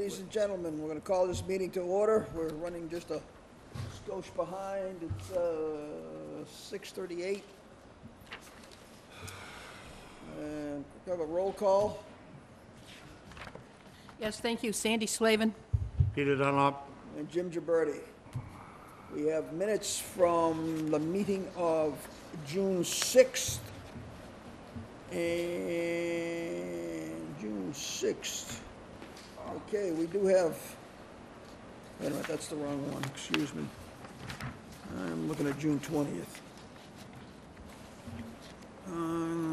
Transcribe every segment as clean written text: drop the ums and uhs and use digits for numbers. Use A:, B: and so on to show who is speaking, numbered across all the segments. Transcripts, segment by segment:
A: Ladies and gentlemen, we're going to call this meeting to order. We're running just a skosh behind. It's 6:38. And we have a roll call.
B: Yes, thank you. Sandy Slavin.
C: Peter Dunlop.
A: And Jim Gibberti. We have minutes from the meeting of June 6th. And June 6th. Okay, we do have, wait a minute, that's the wrong one, excuse me. I'm looking at June 20th.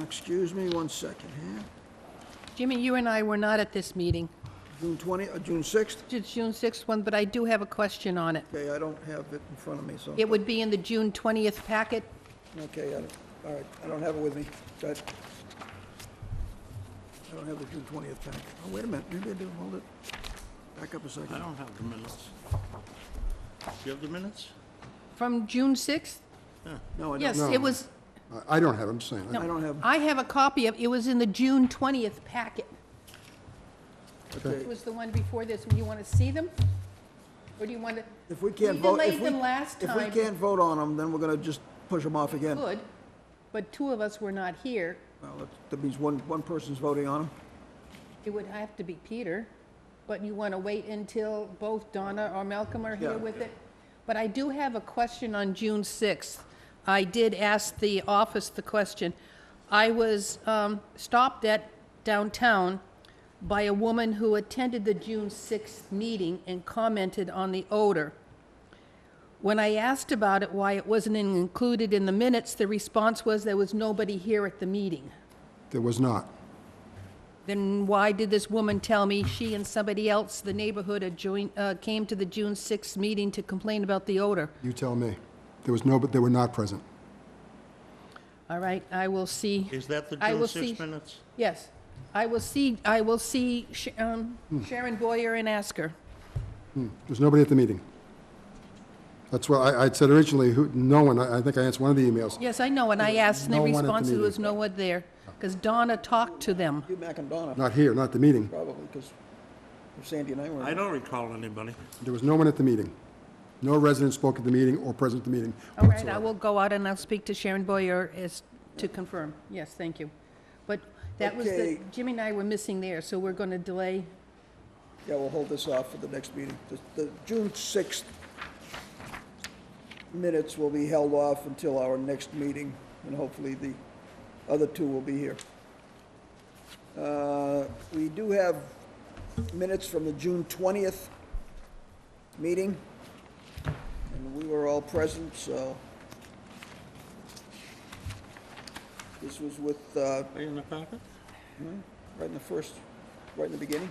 A: Excuse me one second here.
B: Jimmy, you and I were not at this meeting.
A: June 20th, June 6th?
B: It's June 6th one, but I do have a question on it.
A: Okay, I don't have it in front of me, so.
B: It would be in the June 20th packet.
A: Okay, all right, I don't have it with me. Good. I don't have the June 20th packet. Oh, wait a minute, maybe I do, hold it. Back up a second.
C: I don't have the minutes. Do you have the minutes?
B: From June 6th?
A: No, I don't.
B: Yes,
D: No.
B: it was,
D: I don't have, I'm just saying.
A: I don't have,
B: I have a copy of, it was in the June 20th packet. It
A: okay.
B: was the one before this. Do you want to see them? Or do you want to?
A: If we can't
B: We
A: vote,
B: delayed them last
A: if we
B: time.
A: can't vote on them, then we're gonna just push them off again.
B: Good, but two of us were not here.
A: Well, that means one person's voting on them.
B: It would have to be Peter, but you want to wait until both Donna or Malcolm are here
A: Yeah.
B: with it? But I do have a question on June 6th. I did ask the office the question. I was stopped at downtown by a woman who attended the June 6th meeting and commented on the odor. When I asked about it, why it wasn't included in the minutes, the response was there was nobody here at the meeting.
D: There was not.
B: Then why did this woman tell me she and somebody else, the neighborhood, came to the June 6th meeting to complain about the odor?
D: You tell me. There was no, but they were not present.
B: All right, I will see.
C: Is that the
B: I
C: June
B: will
C: 6
B: see-
C: minutes?
B: Yes, I will see Sharon Boyer and ask her.
D: There's nobody at the meeting. That's what I'd said originally, no one, I think I answered one of the emails.
B: Yes, I know, and I asked, and the
D: No one at the
B: response was
D: meeting.
B: no one there, because Donna talked to them.
A: You, Mac, and Donna,
D: Not here, not at the meeting.
A: probably, because Sandy and I were.
C: I don't recall anybody.
D: There was no one at the meeting. No resident spoke at the meeting or present at the meeting
B: All right, I
D: whatsoever.
B: will go out and I'll speak to Sharon Boyer to confirm. Yes, thank you. But that was the,
A: Okay.
B: Jimmy and I were missing there, so we're going to delay.
A: Yeah, we'll hold this off for the next meeting. The June 6th minutes will be held off until our next meeting, and hopefully the other two will be here. We do have minutes from the June 20th meeting, and we were all present, so this was with,
C: Are you in the packet?
A: right in the beginning.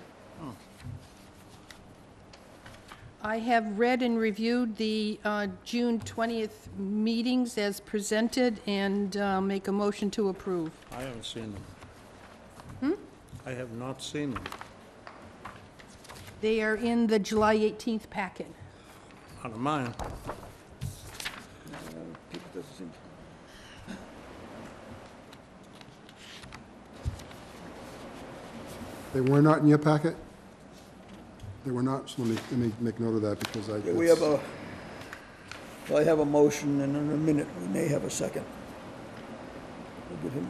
B: I have read and reviewed the June 20th meetings as presented and make a motion to approve.
C: I haven't seen them. I have not seen them.
B: They are in the July 18th packet.
C: Out of mine.
A: People doesn't seem.
D: They were not in your packet? They were not, so let me make note of that because I.
A: Yeah, we have well, I have a motion, and in a minute, we may have a second. We'll give him.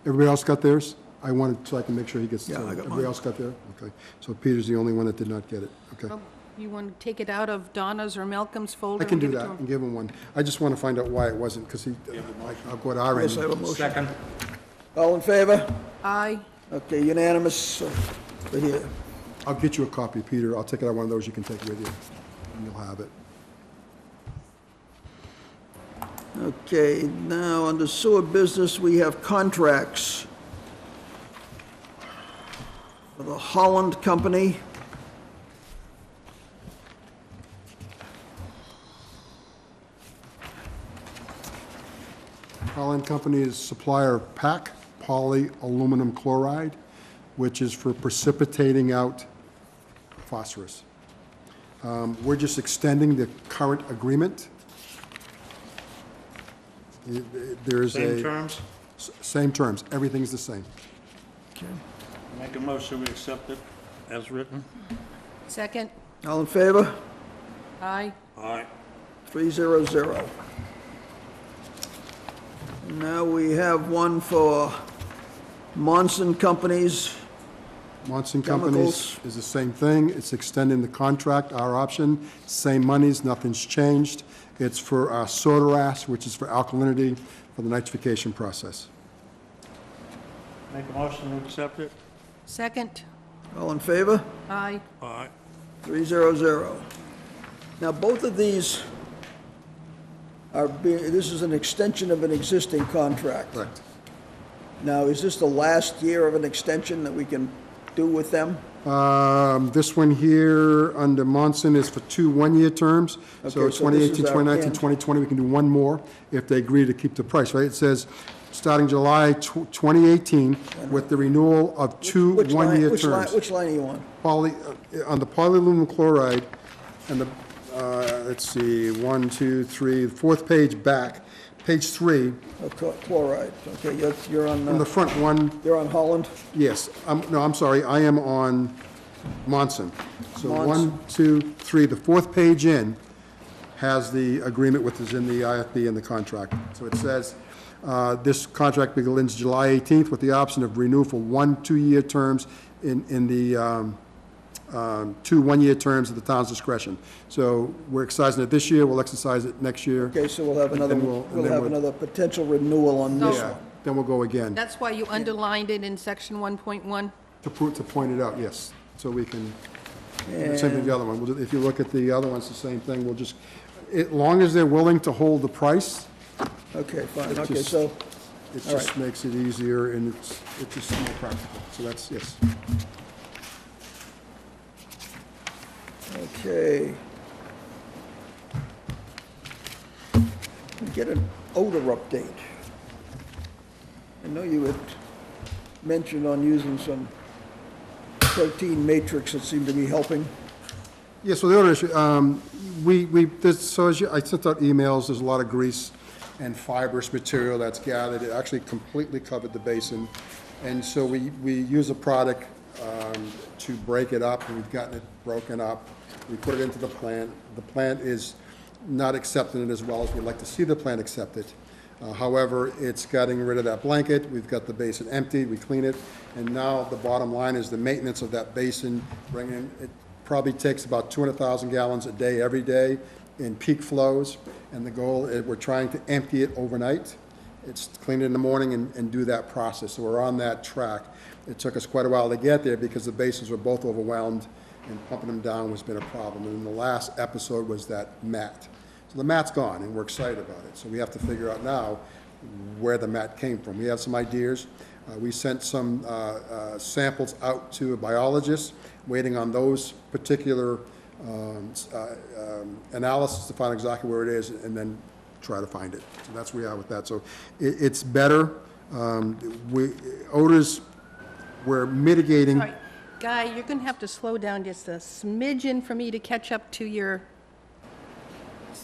D: Everybody else got theirs? I wanted, so I can make sure he gets.
A: Yeah, I got
D: Everybody
A: mine.
D: else got theirs? Okay. So Peter's the only one that did not get it. Okay.
B: Oh, you want to take it out of Donna's or Malcolm's folder?
D: I can
B: and
D: do
B: give it
D: that
B: to him?
D: and give him one. I just want to find out why it wasn't, because I'll go to our end.
A: Yes, I have a motion.
C: Second.
A: All in favor?
B: Aye.
A: Okay, unanimous. Right here.
D: I'll get you a copy, Peter. I'll take it out one of those you can take with you, and you'll have it.
A: Okay, now, under sewer business, we have contracts for the Holland Company.
D: Holland Company is supplier of PAC, polyaluminum chloride, which is for precipitating out phosphorus. We're just extending the current agreement There's
C: Same
D: a,
C: terms?
D: same terms, everything's the same.
A: Okay.
C: Make a motion, we accept it as written.
B: Second?
A: All in favor?
B: Aye.
C: Aye.
A: 300. Now we have one for Monson Companies.
D: Monson Companies
A: Chemicals.
D: is the same thing. It's extending the contract, our option, same monies, nothing's changed. It's for soda ash, which is for alkalinity for the nitrification process.
C: Make a motion, we accept it.
B: Second?
A: All in favor?
B: Aye.
C: Aye.
A: 300. Now, both of these are this is an extension of an existing contract.
D: Correct.
A: Now, is this the last year of an extension that we can do with them?
D: This one here under Monson is for 2 one-year terms.
A: Okay,
D: So
A: so this
D: 2018,
A: is our
D: 2019,
A: end.
D: 2020, we can do one more if they agree to keep the price, right? It says, starting July 2018, with the renewal of 2
A: Which line-
D: one-year
A: which line-
D: terms.
A: Which line are you on?
D: On the polyaluminum chloride, and the, let's see, 1, 2, 3, the fourth page back, page 3,
A: Oh, chloride, okay, you're
D: in
A: on,
D: the front one,
A: you're on Holland?
D: yes, no, I'm sorry, I am on Monson. So
A: Monson.
D: 1, 2, 3, the fourth page in has the agreement with, is in the IFB and the contract. So it says, this contract begins July 18th with the option of renewal for 1 2-year terms in the 2 one-year terms at the town's discretion. So we're exercising it this year, we'll exercise it next year.
A: Okay, so we'll have another,
D: then we'll-
A: we'll have another potential renewal on this
D: Yeah,
A: one.
D: then we'll go again,
B: That's why you underlined it in section 1.1?
D: to point it out, yes, so we can, same thing with the other one. If you look at the other ones, the same thing, we'll just, as long as they're willing to hold the price,
A: Okay, fine,
D: It
A: okay,
D: just-
A: so,
D: it
A: All
D: just
A: right.
D: makes it easier and it's just more practical. So that's, yes.
A: okay. Get an odor update. I know you had mentioned on using some protein matrix that seemed to be helping.
D: Yeah, so the other issue, so as I sent out emails, there's a lot of grease and fibrous material that's gathered. It actually completely covered the basin. And so we use a product to break it up, and we've gotten it broken up. We put it into the plant. The plant is not accepting it as well as we'd like to see the plant accept it. However, it's getting rid of that blanket. We've got the basin empty, we clean it, and now the bottom line is the maintenance of that basin, bringing, it probably takes about 200,000 gallons a day, every day, in peak flows, and the goal is we're trying to empty it overnight. It's clean it in the morning and do that process, so we're on that track. It took us quite a while to get there because the basins were both overwhelmed, and pumping them down has been a problem. And the last episode was that mat. So the mat's gone, and we're excited about it. So we have to figure out now where the mat came from. We have some ideas. We sent some samples out to a biologist, waiting on those particular analysis to find exactly where it is, and then try to find it. So that's where we are with that. So it's better. Odors, we're mitigating.
B: Sorry, Guy, you're going to have to slow down just a smidgen for me to catch up to your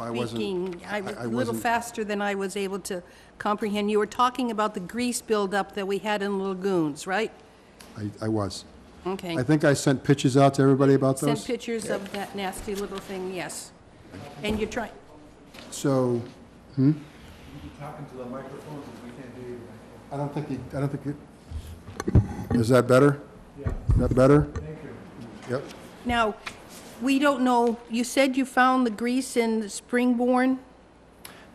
D: I wasn't-
B: speaking.
D: I
B: A little
D: wasn't-
B: faster than I was able to comprehend. You were talking about the grease buildup that we had in the lagoons, right?
D: I was.
B: Okay.
D: I think I sent pictures out to everybody about
B: Sent
D: those.
B: pictures of that nasty little thing, yes. And you're trying,
D: So,
E: Talking to the microphone, because we can't hear you.
D: I don't think is that better?
E: Yeah,
D: Is that better?
E: thank you.
D: Yep.
B: now, we don't know, you said you found the grease in Springborn?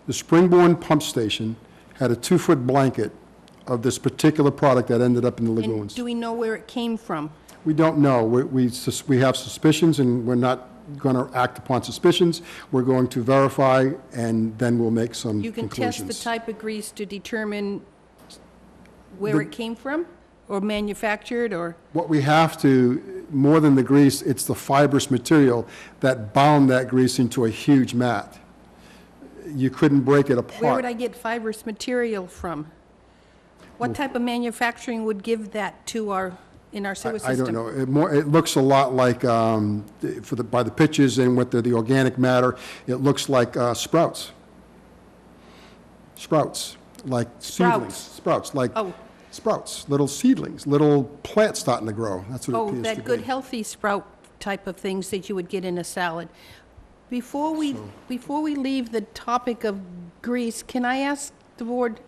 D: The Springborn pump station had a 2-foot blanket of this particular product that ended up in the
B: And
D: lagoons.
B: do we know where it came from?
D: We don't know. We have suspicions, and we're not going to act upon suspicions. We're going to verify, and then we'll make some
B: You can
D: conclusions.
B: test the type of grease to determine where it came from, or manufactured, or,
D: What we have to, more than the grease, it's the fibrous material that bound that grease into a huge mat. You couldn't break it apart.
B: where would I get fibrous material from? What type of manufacturing would give that to in our sewer system?
D: I don't know. It looks a lot like, by the pictures and with the organic matter, it looks like Sprouts.
B: Okay,
D: Sprouts, like seedlings.
B: Sprouts.
D: Like
B: Oh.
D: sprouts, little seedlings, little plants starting to grow. That's what it
B: Oh,
D: appears to
B: that good
D: be.
B: healthy sprout type of things that you would get in a salad. Before we leave the topic of grease, can I ask the board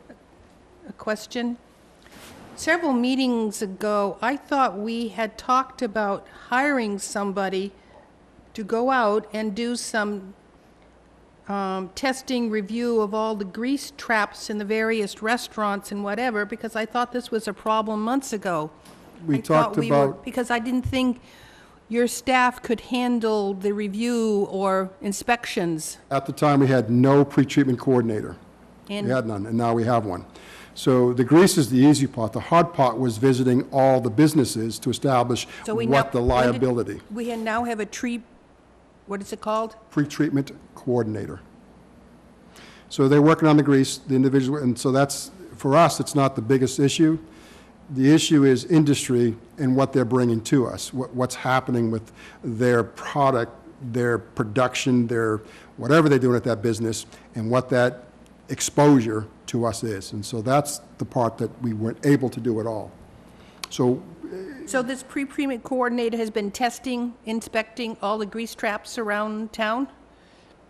B: a question? Several meetings ago, I thought we had talked about hiring somebody to go out and do some testing review of all the grease traps in the various restaurants and whatever, because I thought this was a problem months ago.
D: We
B: I thought
D: talked
B: we were-
D: about-
B: Because I didn't think your staff could handle the review or inspections.
D: At the time, we had no pretreatment coordinator. We
B: And-
D: had none, and now we have one. So the grease is the easy part. The hard part was visiting all the businesses to establish
B: So we
D: what the
B: now- when did-
D: liability.
B: We now have a tree, what is it called?
D: Pretreatment coordinator. So they're working on the grease, the individual, and so that's, for us, it's not the biggest issue. The issue is industry and what they're bringing to us, what's happening with their product, their production, their, whatever they're doing at that business, and what that exposure to us is. And so that's the part that we weren't able to do at all. So
B: So this pre-treatment coordinator has been testing, inspecting all the grease traps around town?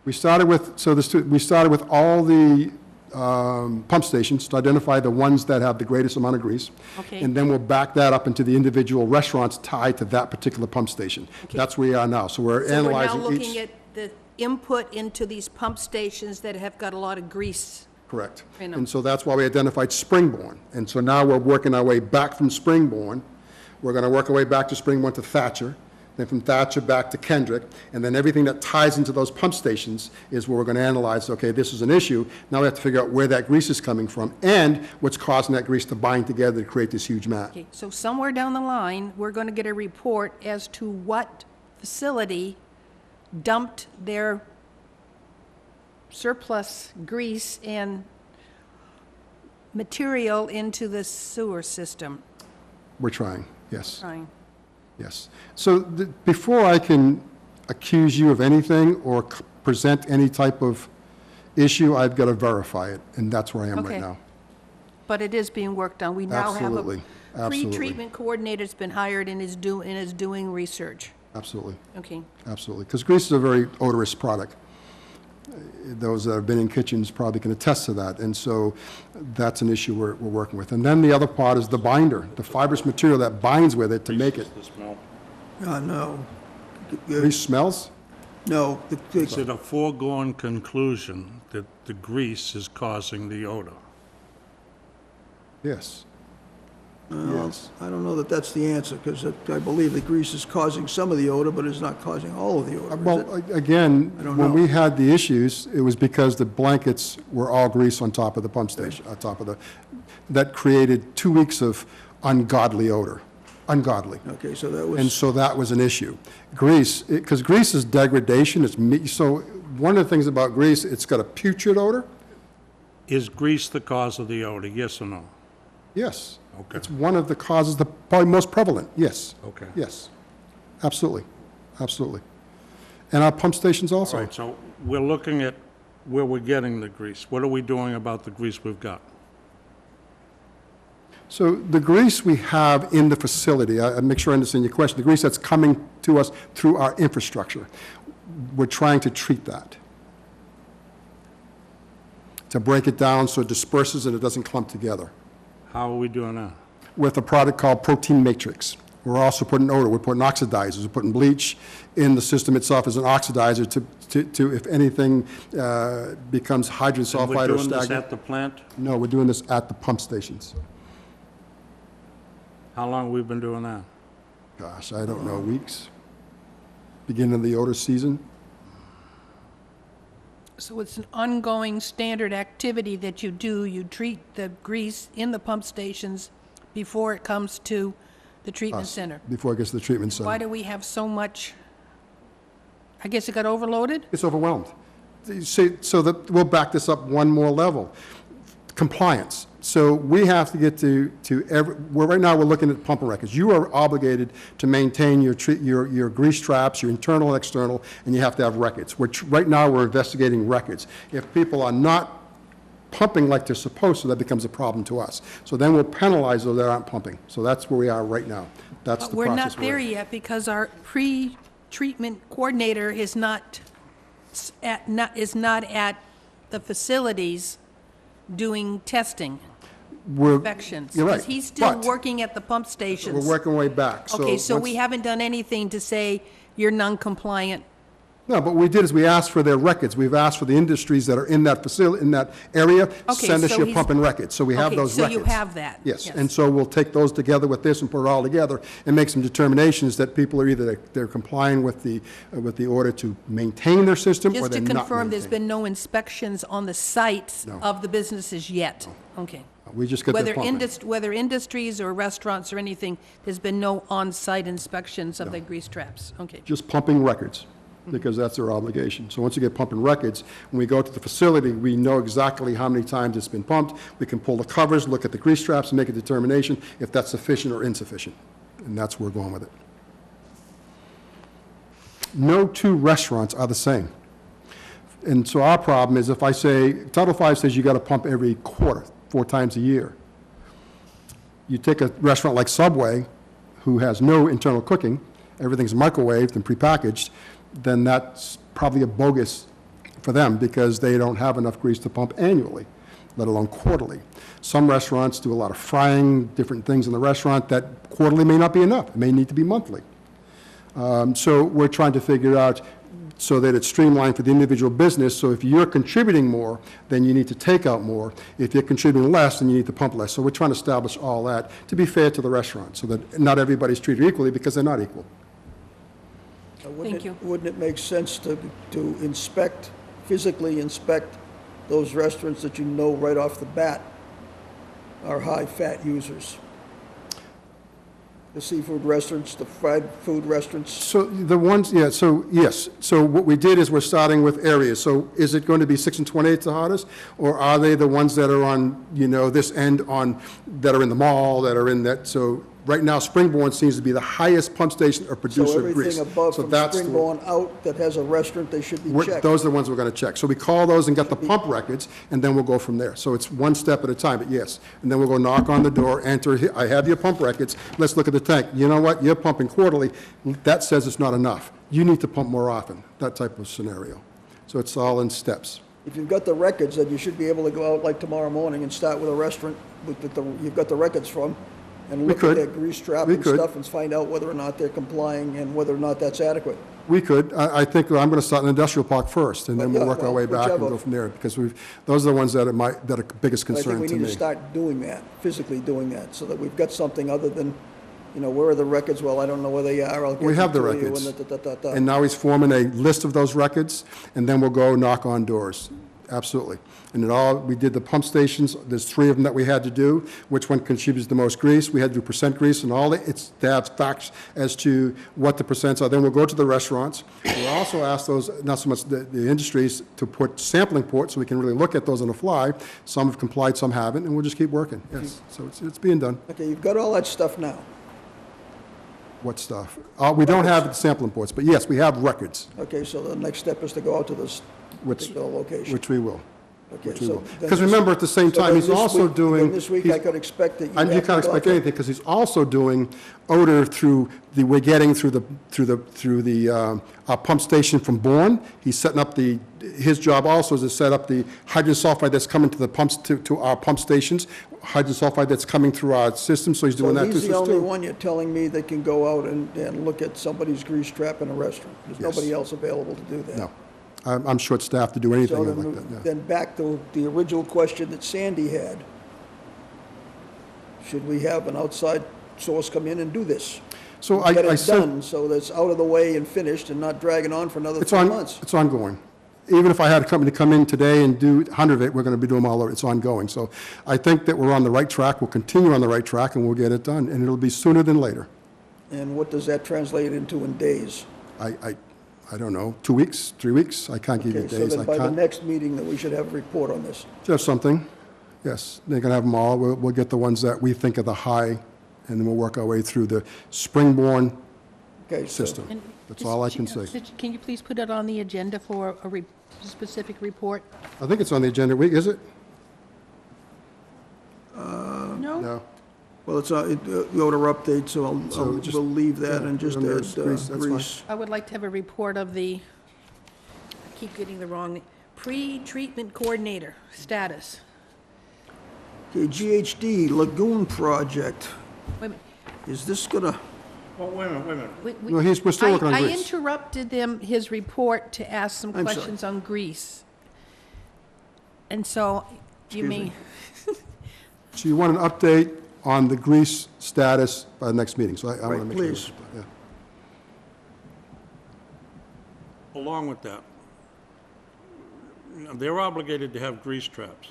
D: we started with, we started with all the pump stations to identify the ones that have the greatest amount of grease.
B: Okay.
D: And then we'll back that up into the individual restaurants tied to that particular pump station.
B: Okay.
D: That's where we are now. So we're
B: So we're now
D: analyzing
B: looking
D: each.
B: at the input into these pump stations that have got a lot of grease.
D: Correct.
B: I know.
D: And so that's why we identified Springborn. And so now we're working our way back from Springborn. We're going to work our way back to Springborn to Thatcher, then from Thatcher back to Kendrick, and then everything that ties into those pump stations is where we're going to analyze, okay, this is an issue. Now we have to figure out where that grease is coming from and what's causing that grease to bind together to create this huge mat.
B: Okay, so somewhere down the line, we're going to get a report as to what facility dumped their surplus grease and material into the sewer system.
D: We're trying, yes.
B: Fine.
D: Yes. So before I can accuse you of anything or present any type of issue, I've got to verify it, and that's where I am right
B: Okay.
D: now.
B: But it is being worked on. We now have a
D: Absolutely. Absolutely.
B: pre-treatment coordinator's been hired and is doing research.
D: Absolutely,
B: Okay.
D: absolutely. Because grease is a very odorous product. Those that have been in kitchens probably can attest to that, and so that's an issue we're working with. And then the other part is the binder, the fibrous material that binds with it to make it.
C: The smell.
A: No.
D: Grease smells?
A: No,
C: Is it a foregone conclusion that the grease is causing the odor?
D: Yes. Yes.
A: I don't know that that's the answer, because I believe the grease is causing some of the odor, but it's not causing all of the odor, is
D: Well,
A: it?
D: again,
A: I don't
D: when
A: know.
D: we had the issues, it was because the blankets were all grease on top of the pump station, on top of that created 2 weeks of ungodly odor, ungodly.
A: Okay, so that
D: And
A: was,
D: so that was an issue. Grease, because grease is degradation, so one of the things about grease, it's got a putrid odor.
C: Is grease the cause of the odor, yes or no?
D: Yes.
C: Okay.
D: It's one of the causes, probably most prevalent, yes.
C: Okay.
D: Yes, absolutely, absolutely. And our pump stations
C: All
D: also.
C: right, so we're looking at where we're getting the grease. What are we doing about the grease we've got?
D: So the grease we have in the facility, I make sure I understand your question, the grease that's coming to us through our infrastructure, we're trying to treat that. To break it down so it disperses and it doesn't clump together.
C: How are we doing that?
D: With a product called Protein Matrix. We're also putting odor, we're putting oxidizers, we're putting bleach in the system itself as an oxidizer to if anything becomes hydrogen
C: And we're
D: sulfide or
C: doing this
D: stagnant.
C: at the plant?
D: No, we're doing this at the pump stations.
C: How long have we been doing that?
D: Gosh, I don't know, weeks? Beginning of the odor season?
B: So it's an ongoing standard activity that you do. You treat the grease in the pump stations before it comes to the treatment
D: Us,
B: center.
D: Before it gets to the treatment center.
B: Why do we have so much? I guess it got overloaded?
D: It's overwhelmed. So that, we'll back this up one more level. Compliance. So we have to get to right now we're looking at pumping records. You are obligated to maintain your grease traps, your internal and external, and you have to have records. Right now we're investigating records. If people are not pumping like they're supposed to, that becomes a problem to us. So then we'll penalize those that aren't pumping. So that's where we are right now. That's
B: But
D: the
B: we're
D: process
B: not there
D: in.
B: yet because our pre-treatment coordinator is not at the facilities doing testing, inspections.
D: You're right.
B: Because he's still
D: But
B: working at the pump stations.
D: we're working our way back.
B: Okay, so we
D: once-
B: haven't done anything to say you're non-compliant.
D: No, but what we did is we asked for their records. We've asked for the industries that are in that facility, in that area,
B: Okay,
D: send us
B: so
D: your
B: he's-
D: pumping records. So we have
B: Okay,
D: those
B: so
D: records.
B: you have that.
D: Yes,
B: Yes.
D: and so we'll take those together with this and put it all together and make some determinations that people are either, they're complying with the order to maintain their system or
B: Just
D: they're
B: to
D: not
B: confirm, there's
D: maintaining.
B: been no inspections on the sites
D: No.
B: of the businesses yet? Okay.
D: We just get their
B: Whether
D: pumping.
B: whether industries or restaurants or anything, there's been no on-site inspections of the grease traps? Okay.
D: Just pumping records, because that's their obligation. So once you get pumping records, when we go to the facility, we know exactly how many times it's been pumped. We can pull the covers, look at the grease traps, and make a determination if that's sufficient or insufficient. And that's where we're going with it. No two restaurants are the same. And so our problem is if I say, Title V says you got to pump every quarter, 4 times a year. You take a restaurant like Subway, who has no internal cooking, everything's microwaved and prepackaged, then that's probably a bogus for them because they don't have enough grease to pump annually, let alone quarterly. Some restaurants do a lot of frying, different things in the restaurant that quarterly may not be enough. It may need to be monthly. So we're trying to figure out so that it's streamlined for the individual business. So if you're contributing more, then you need to take out more. If you're contributing less, then you need to pump less. So we're trying to establish all that to be fair to the restaurant so that not everybody's treated equally because they're not equal.
B: Thank you.
A: Wouldn't it make sense to inspect, physically inspect those restaurants that you know right off the bat are high-fat users? The seafood restaurants, the fried food restaurants?
D: So the ones, yeah, so yes. So what we did is we're starting with areas. So is it going to be 6 and 28 the hottest? Or are they the ones that are on, this end on, that are in the mall, that are in that, so right now Springborn seems to be the highest pump station or
A: So
D: producer of grease.
A: everything above from
D: that's the-
A: Springborn out that has a restaurant, they should be checked?
D: Those are the ones we're going to check. So we call those and get the pump records, and then we'll go from there. So it's one step at a time, but yes. And then we'll go knock on the door, enter, I have your pump records, let's look at the tank. You know what, you're pumping quarterly, that says it's not enough. You need to pump more often, that type of scenario. So it's all in steps.
A: If you've got the records, then you should be able to go out like tomorrow morning and start with a restaurant you've got the records from, and look
D: could.
A: at their grease trap
D: We
A: and
D: could.
A: stuff and find out whether or not they're complying and whether or not that's adequate.
D: We could. I think I'm going to start in industrial park first, and then
A: Well,
D: we'll
A: yeah,
D: work our
A: well,
D: way back and
A: whichever.
D: go from there, because those are the ones that are biggest
A: But I think
D: concern
A: we
D: to
A: need to
D: me.
A: start doing that, physically doing that, so that we've got something other than, where are the records? Well, I don't know where they are, I'll get
D: We have
A: them
D: the
A: to you,
D: records.
A: and da-da-da-da-da.
D: And now he's forming a list of those records, and then we'll go knock on doors. Absolutely. And we did the pump stations, there's 3 of them that we had to do, which one contributes the most grease, we had to do percent grease and all that, they have facts as to what the percents are. Then we'll go to the restaurants. We'll also ask those, not so much the industries, to put sampling ports so we can really look at those on the fly. Some have complied, some haven't, and we'll just keep working, yes. So it's being done.
A: Okay, you've got all that stuff now.
D: What stuff? We don't have the sampling ports, but yes, we have records,
A: Okay, so the next step is to go out to this particular location.
D: which we will.
A: Okay,
D: which we
A: so
D: will.
A: then
D: Because
A: this-
D: remember, at the same
A: so
D: time,
A: then
D: he's
A: this
D: also
A: week-
D: doing.
A: then this week
D: he's-
A: I could expect that you
D: And you
A: have to
D: can't
A: go out
D: expect
A: to-
D: anything, because he's also doing odor we're getting through our pump station from Bourne. He's setting up his job also is to set up the hydrogen sulfide that's coming to the pumps, to our pump stations, hydrogen sulfide that's coming through our system, so he's doing that too.
A: So he's the
D: So it's
A: only
D: two.
A: one you're telling me that can go out and look at somebody's grease trap in a restaurant? There's
D: Yes.
A: nobody else available to do that?
D: No. I'm short-staffed to do anything
A: So
D: like that, yeah.
A: then back to the original question that Sandy had. Should we have an outside source come in and do this?
D: So
A: Get
D: I
A: it
D: sent,
A: done, so that's out of the way and finished and not dragging on for another
D: it's
A: 3 months.
D: it's ongoing. Even if I had a company come in today and do 100 of it, we're going to be doing them all over. It's ongoing. So I think that we're on the right track. We'll continue on the right track, and we'll get it done. And it'll be sooner than later.
A: And what does that translate into in days?
D: I don't know, 2 weeks, 3 weeks? I can't give you
A: Okay, so
D: days.
A: then
D: I
A: by the
D: can't.
A: next meeting that we should have a report on this.
D: Just something, yes. They're going to have them all. We'll get the ones that we think are the high, and then we'll work our way through the Springborn
A: Okay, so
D: system.
B: And
D: That's
B: just-
D: all I can say.
B: Can you please put it on the agenda for a specific report?
D: I think it's on the agenda. Is it?
A: let's, go to update, so
D: So just-
A: we'll leave that
D: yeah,
A: and just
D: and
A: add
D: there's grease, that's fine.
A: grease.
B: I would like to have a report of the, I keep getting the wrong, pre-treatment coordinator status.
A: Okay, GHD Lagoon Project,
B: Wait a minute.
A: is this gonna,
C: Well, wait a minute, wait a minute.
B: We-
D: No, we're still working on
B: I
D: grease.
B: interrupted his report to ask some
A: I'm sorry.
B: questions on Greece. And so you
A: Excuse
B: may,
A: me.
D: So you want an update on the grease status by the next meeting, so I want to
A: Right,
D: make sure.
A: please.
D: Yeah.
C: Along with that, they're obligated to have grease traps,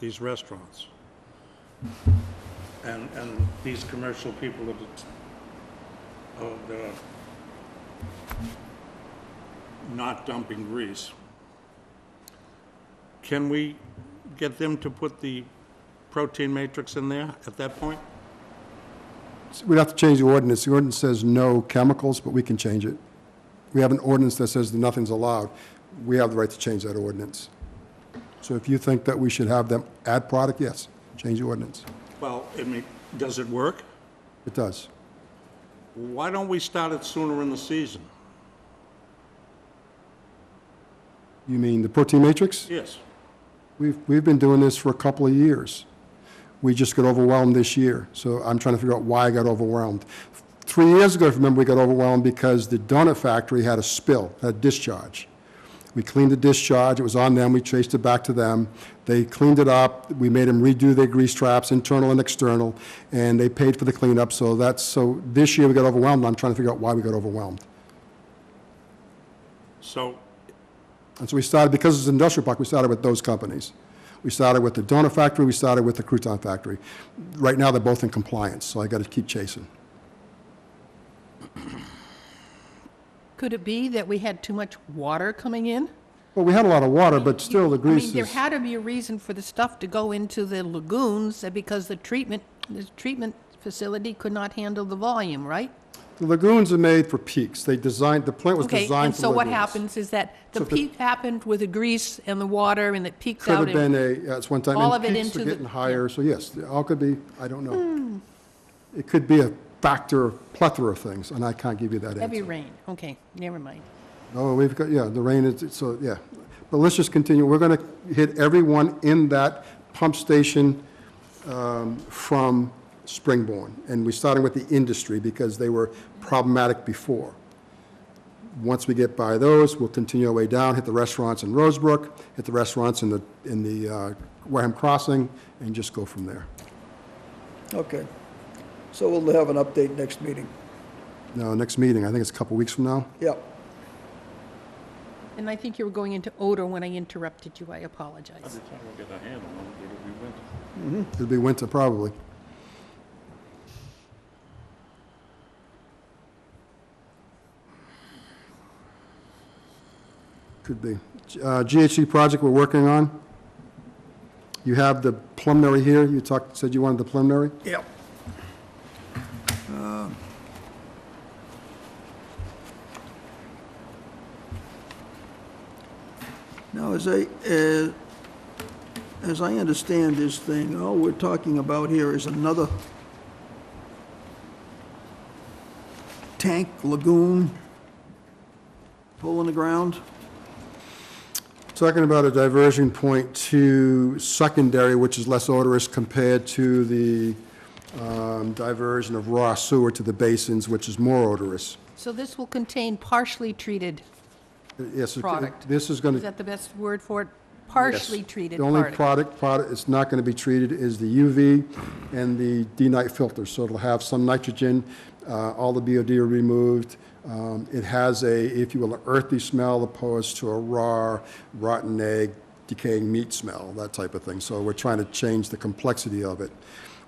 C: these restaurants. And these commercial people that are not dumping grease. Can we get them to put the protein matrix in there at that point?
D: We'd have to change the ordinance. The ordinance says no chemicals, but we can change it. We have an ordinance that says that nothing's allowed. We have the right to change that ordinance. So if you think that we should have them add product, yes, change the ordinance.
C: Well, I mean, does it work?
D: It does.
C: Why don't we start it sooner in the season?
D: You mean the protein matrix?
C: Yes.
D: We've been doing this for a couple of years. We just got overwhelmed this year, so I'm trying to figure out why I got overwhelmed. 3 years ago, if you remember, we got overwhelmed because the donut factory had a spill, had a discharge. We cleaned the discharge, it was on them, we traced it back to them. They cleaned it up, we made them redo their grease traps, internal and external, and they paid for the cleanup, so this year we got overwhelmed, and I'm trying to figure out why we got overwhelmed.
C: So,
D: And so we started, because it's an industrial park, we started with those companies. We started with the donut factory, we started with the crouton factory. Right now, they're both in compliance, so I got to keep chasing.
B: could it be that we had too much water coming in?
D: Well, we had a lot of water, but still the
B: I mean,
D: grease
B: there
D: is,
B: had to be a reason for the stuff to go into the lagoons, because the treatment facility could not handle the volume, right?
D: the lagoons are made for peaks. The plant was
B: Okay,
D: designed
B: and
D: for
B: so what
D: lagoons.
B: happens is that the
D: So if it-
B: peak happened with the grease and the water, and it peaks
D: Could
B: out
D: have been
B: in...
D: it's one time,
B: all
D: and
B: of it
D: peaks
B: into
D: are
B: the-
D: getting higher, so yes, it all could be, I don't know. It could be a factor, plethora of things, and I can't give you that
B: Heavy
D: answer.
B: rain, okay, never mind.
D: Oh, we've got, yeah, the rain is, so, yeah. But let's just continue. We're going to hit everyone in that pump station from Springborn. And we're starting with the industry because they were problematic before. Once we get by those, we'll continue our way down, hit the restaurants in Rosebrook, hit the restaurants in the Wareham Crossing, and just go from there.
A: okay. So we'll have an update next meeting.
D: Now, next meeting, I think it's a couple weeks from now.
A: Yep.
B: And I think you were going into odor when I interrupted you, I apologize.
C: Every time we get a handle on it, it'll be winter.
D: It'll be winter, probably. Could be. GHC project we're working on. You have the preliminary here. You said you wanted the preliminary?
A: Yep. Now, as I understand this thing, all we're talking about here is another tank, lagoon, hole in the ground?
D: Talking about a diversion point to secondary, which is less odorous compared to the diversion of raw sewer to the basins, which is more odorous.
B: So this will contain partially treated,
D: Yes,
B: Product.
D: this is going
B: is
D: to...
B: that the best word for it? Partially treated
D: The only
B: product.
D: product it's not going to be treated is the UV and the D-night filters. So it'll have some nitrogen, all the BOD are removed. It has a, if you will, an earthy smell opposed to a raw, rotten egg, decaying meat smell, that type of thing. So we're trying to change the complexity of it.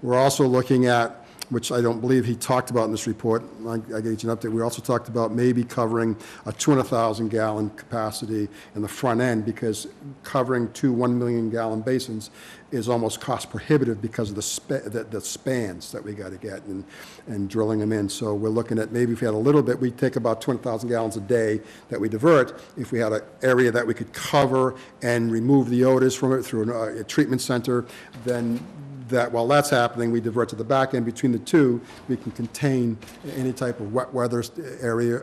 D: We're also looking at, which I don't believe he talked about in this report, I gave you an update, we also talked about maybe covering a 200,000 gallon capacity in the front end, because covering 2 1 million gallon basins is almost cost prohibitive because of the spans that we got to get and drilling them in. So we're looking at maybe if we had a little bit, we'd take about 200,000 gallons a day that we divert. If we had an area that we could cover and remove the odors from it through a treatment center, then that while that's happening, we divert to the back end. Between the two, we can contain any type of wet weather area,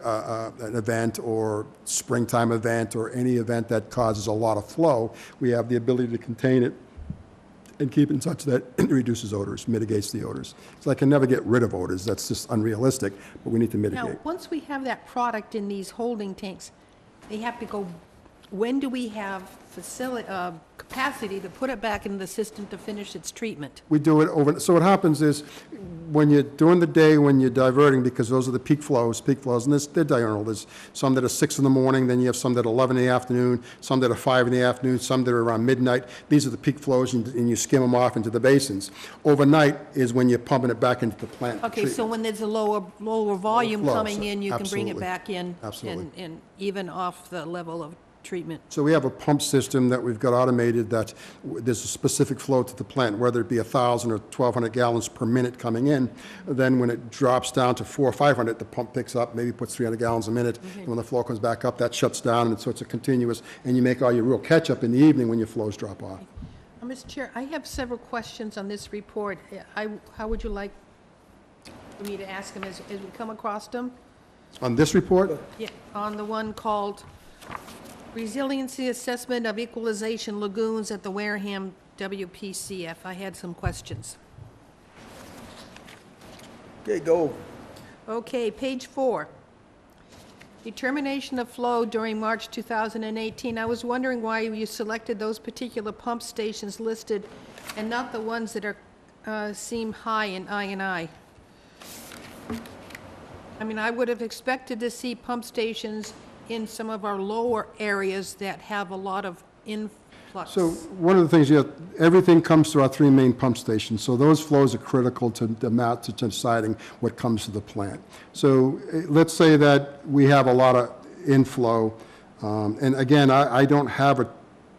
D: an event or springtime event or any event that causes a lot of flow. We have the ability to contain it and keep it in such that it reduces odors, mitigates the odors. So I can never get rid of odors. That's just unrealistic, but we need to mitigate.
B: Now, once we have that product in these holding tanks, they have to go, when do we have capacity to put it back in the system to finish its treatment?
D: We do it over, so what happens is, when you're, during the day, when you're diverting, because those are the peak flows, and they're diurnal. There's some that are 6 in the morning, then you have some that are 11 in the afternoon, some that are 5 in the afternoon, some that are around midnight. These are the peak flows, and you skim them off into the basins. Overnight is when you're pumping it back into the plant. for
B: Okay, so
D: treatment.
B: when there's a lower volume
D: flow,
B: coming
D: so
B: in, you can bring it
D: absolutely.
B: back in
D: Absolutely.
B: and even off the level of treatment.
D: So we have a pump system that we've got automated that there's a specific flow to the plant, whether it be 1,000 or 1,200 gallons per minute coming in. Then when it drops down to 400 or 500, the pump picks up, maybe puts 300 gallons a minute. And when the flow comes back up, that shuts down, and so it's a continuous, and you make all your real catch-up in the evening when your flows drop off.
B: Mr. Chair, I have several questions on this report. How would you like for me to ask them as we come across them?
D: On this report,
B: Yeah, on the one called Resiliency Assessment of Equalization Lagoons at the Wareham WPCF. I had some questions.
A: Okay, go.
B: Okay, page 4. Determination of flow during March 2018. I was wondering why you selected those particular pump stations listed and not the ones that seem high in I&I. I mean, I would have expected to see pump stations in some of our lower areas that have a lot of influx.
D: so one of the things, everything comes through our 3 main pump stations, so those flows are critical to deciding what comes to the plant. So let's say that we have a lot of inflow, and again, I don't have a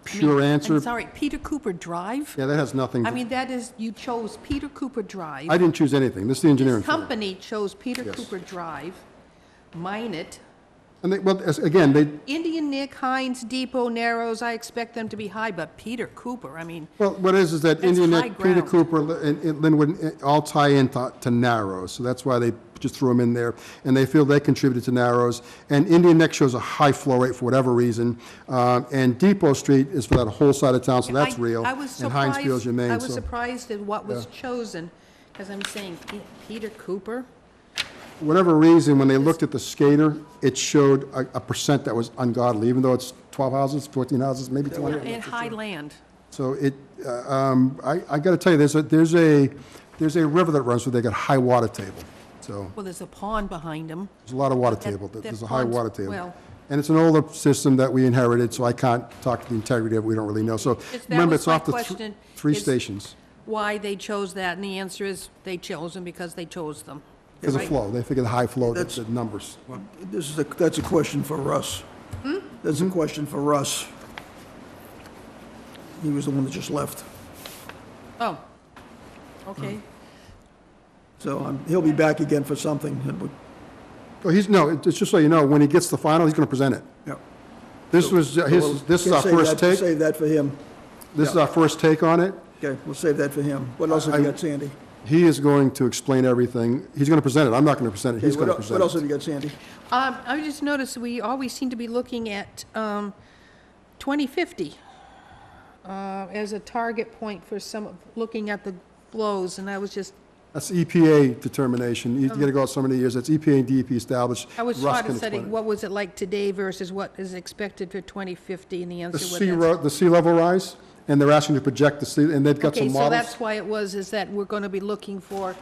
D: pure answer.
B: I'm sorry, Peter Cooper Drive?
D: Yeah, that has nothing,
B: I mean, that is, you chose Peter Cooper Drive.
D: I didn't choose anything, this is the engineering
B: This
D: firm.
B: company chose Peter
D: Yes.
B: Cooper Drive, Minot,
D: And again,
B: Indian Nick, Heinz, Depot, Narrows. I expect them to be high, but Peter Cooper, I mean,
D: well, what is that
B: That's
D: Indian
B: high
D: Neck, Peter
B: ground.
D: Cooper, and Linwood all tie in to Narrows, so that's why they just threw them in there, and they feel they contributed to Narrows. And Indian Neck shows a high flow rate for whatever reason, and Depot Street is for that whole side of town, so that's real.
B: I was
D: And Heinz
B: surprised,
D: Field's your main,
B: I was
D: so.
B: surprised at what was chosen, because I'm saying, Peter Cooper?
D: For whatever reason, when they looked at the skater, it showed a percent that was ungodly, even though it's 12 houses, 14 houses, maybe 20.
B: And high land.
D: So I got to tell you, there's a river that runs through, they got high water table, so.
B: Well, there's a pond behind them.
D: There's a lot of water
B: That-
D: table,
B: that
D: there's a high
B: pond's-
D: water table.
B: well-
D: And it's an older system that we inherited, so I can't talk to the integrity of it, we don't really know. So
B: That
D: remember,
B: was
D: it's
B: my
D: off the
B: question,
D: 3
B: is-
D: stations.
B: Why they chose that, and the answer is they chose them because they chose them.
D: There's a
B: Right.
D: flow, they figured the high flow,
A: That's-
D: the numbers.
A: That's a question for Russ. That's a question for Russ. He was the one that just left.
B: Oh, okay.
A: So he'll be back again for something.
D: Well, it's just so you know, when he gets the final, he's gonna present it.
A: Yeah.
D: This was, this is our first take,
A: Save that for him.
D: this is our first take on it.
A: Okay, we'll save that for him. What else have you got, Sandy?
D: He is going to explain everything, he's gonna present it, I'm not gonna present it, he's
A: Okay,
D: gonna
A: what
D: present
A: else have
D: it.
A: you got, Sandy?
B: I just noticed we always seem to be looking at 2050 as a target point for looking at the flows, and I was just,
D: That's EPA determination, you gotta go out so many years, that's EPA and DEP established.
B: I was
D: Russ
B: trying
D: can
B: to study
D: explain it.
B: what was it like today versus what is expected for 2050, and the
D: The
B: answer was
D: the sea level rise, and they're asking to project the sea, and they've got
B: okay,
D: some
B: so
D: models.
B: that's why it was, is that we're going to be looking for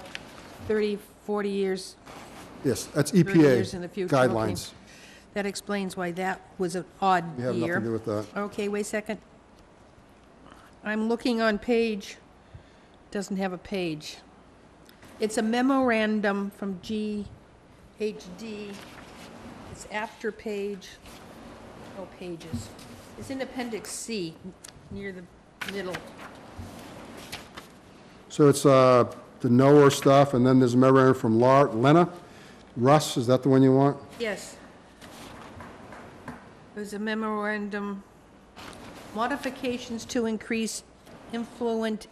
B: 30, 40 years.
D: Yes, that's
B: 30 years in the
D: EPA
B: future, okay.
D: guidelines.
B: That explains why that was an odd
D: We have nothing
B: year.
D: to do with that.
B: Okay, wait a second. I'm looking on page, doesn't have a page. It's a memorandum from GHD. It's after page, no pages. It's in Appendix C, near the middle.
D: So it's the NOAA stuff, and then there's a memorandum from Lena. Russ, is that the one you want?
B: Yes. There's a memorandum, modifications to increase influent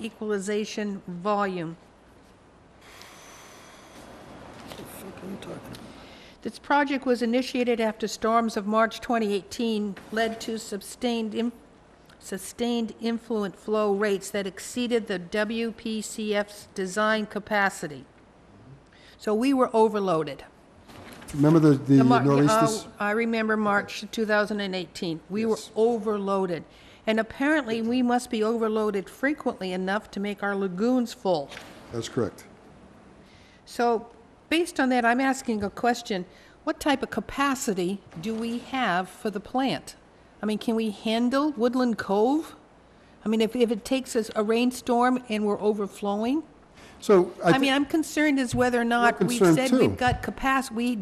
B: equalization volume.
A: What the fuck are you talking about?
B: This project was initiated after storms of March 2018 led to sustained influent flow rates that exceeded the WPCF's design capacity. So we were overloaded.
D: Remember the
B: Mar-
D: nor'easters?
B: I remember March 2018. We were
D: Yes.
B: overloaded. And apparently, we must be overloaded frequently enough to make our lagoons full.
D: That's correct.
B: So, based on that, I'm asking a question. What type of capacity do we have for the plant? I mean, can we handle Woodland Cove? I mean, if it takes us a rainstorm and we're overflowing?
D: So
B: I mean, I'm concerned as whether or not we've
D: concerned
B: said
D: too.
B: we've got capacity, we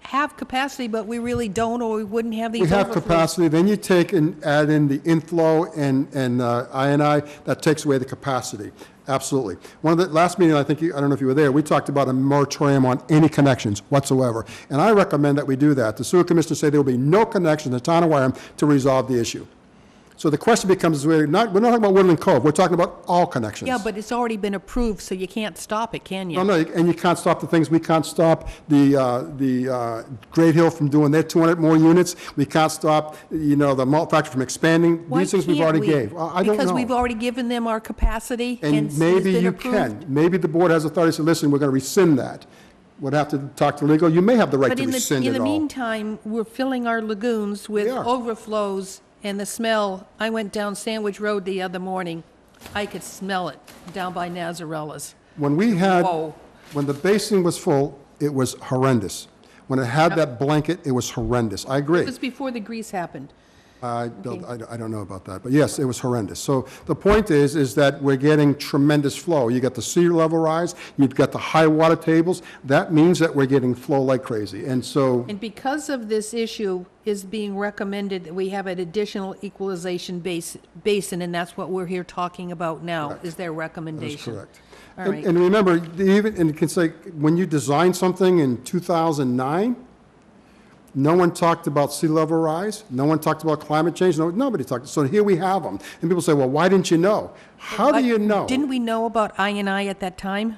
B: have capacity, but we really don't, or we wouldn't have these
D: we have
B: overflows.
D: capacity, then you take and add in the inflow and I&I, that takes away the capacity. Absolutely. One of the last meeting, I don't know if you were there, we talked about a moratorium on any connections whatsoever. And I recommend that we do that. The sewer commissioners say there will be no connection in the town of Wareham to resolve the issue. So the question becomes, we're not talking about Woodland Cove, we're talking about all connections.
B: Yeah, but it's already been approved, so you can't stop it, can you?
D: No, and you can't stop the things, we can't stop the Great Hill from doing their 200 more units, we can't stop, the malt factory from expanding.
B: Why
D: These things we've
B: can't
D: already
B: we?
D: gave. I don't know.
B: Because we've already given them our capacity and
D: And
B: it's
D: maybe
B: been
D: you
B: approved?
D: can, maybe the board has authority to say, listen, we're going to rescind that. Would have to talk to legal, you may have the right
B: But
D: to
B: in
D: rescind
B: the
D: it all.
B: meantime, we're filling our lagoons with
D: We are.
B: overflows and the smell. I went down Sandwich Road the other morning. I could smell it down by Nazarella's.
D: When we had,
B: Whoa.
D: when the basin was full, it was horrendous. When it had that blanket, it was horrendous. I agree.
B: It was before the grease happened.
D: I don't know about that, but yes, it was horrendous. So the point is that we're getting tremendous flow. You got the sea level rise, you've got the high water tables. That means that we're getting flow like crazy. And so,
B: And because of this issue, is being recommended that we have an additional equalization basin, and that's what we're here talking about now,
D: Correct.
B: is their
D: that is
B: recommendation.
D: correct.
B: All
D: And
B: right.
D: and remember, and you can say, when you designed something in 2009, no one talked about sea level rise, no one talked about climate change, nobody talked. So here we have them. And people say, well, why didn't you know? How do you know?
B: Didn't we know about I&I at that time?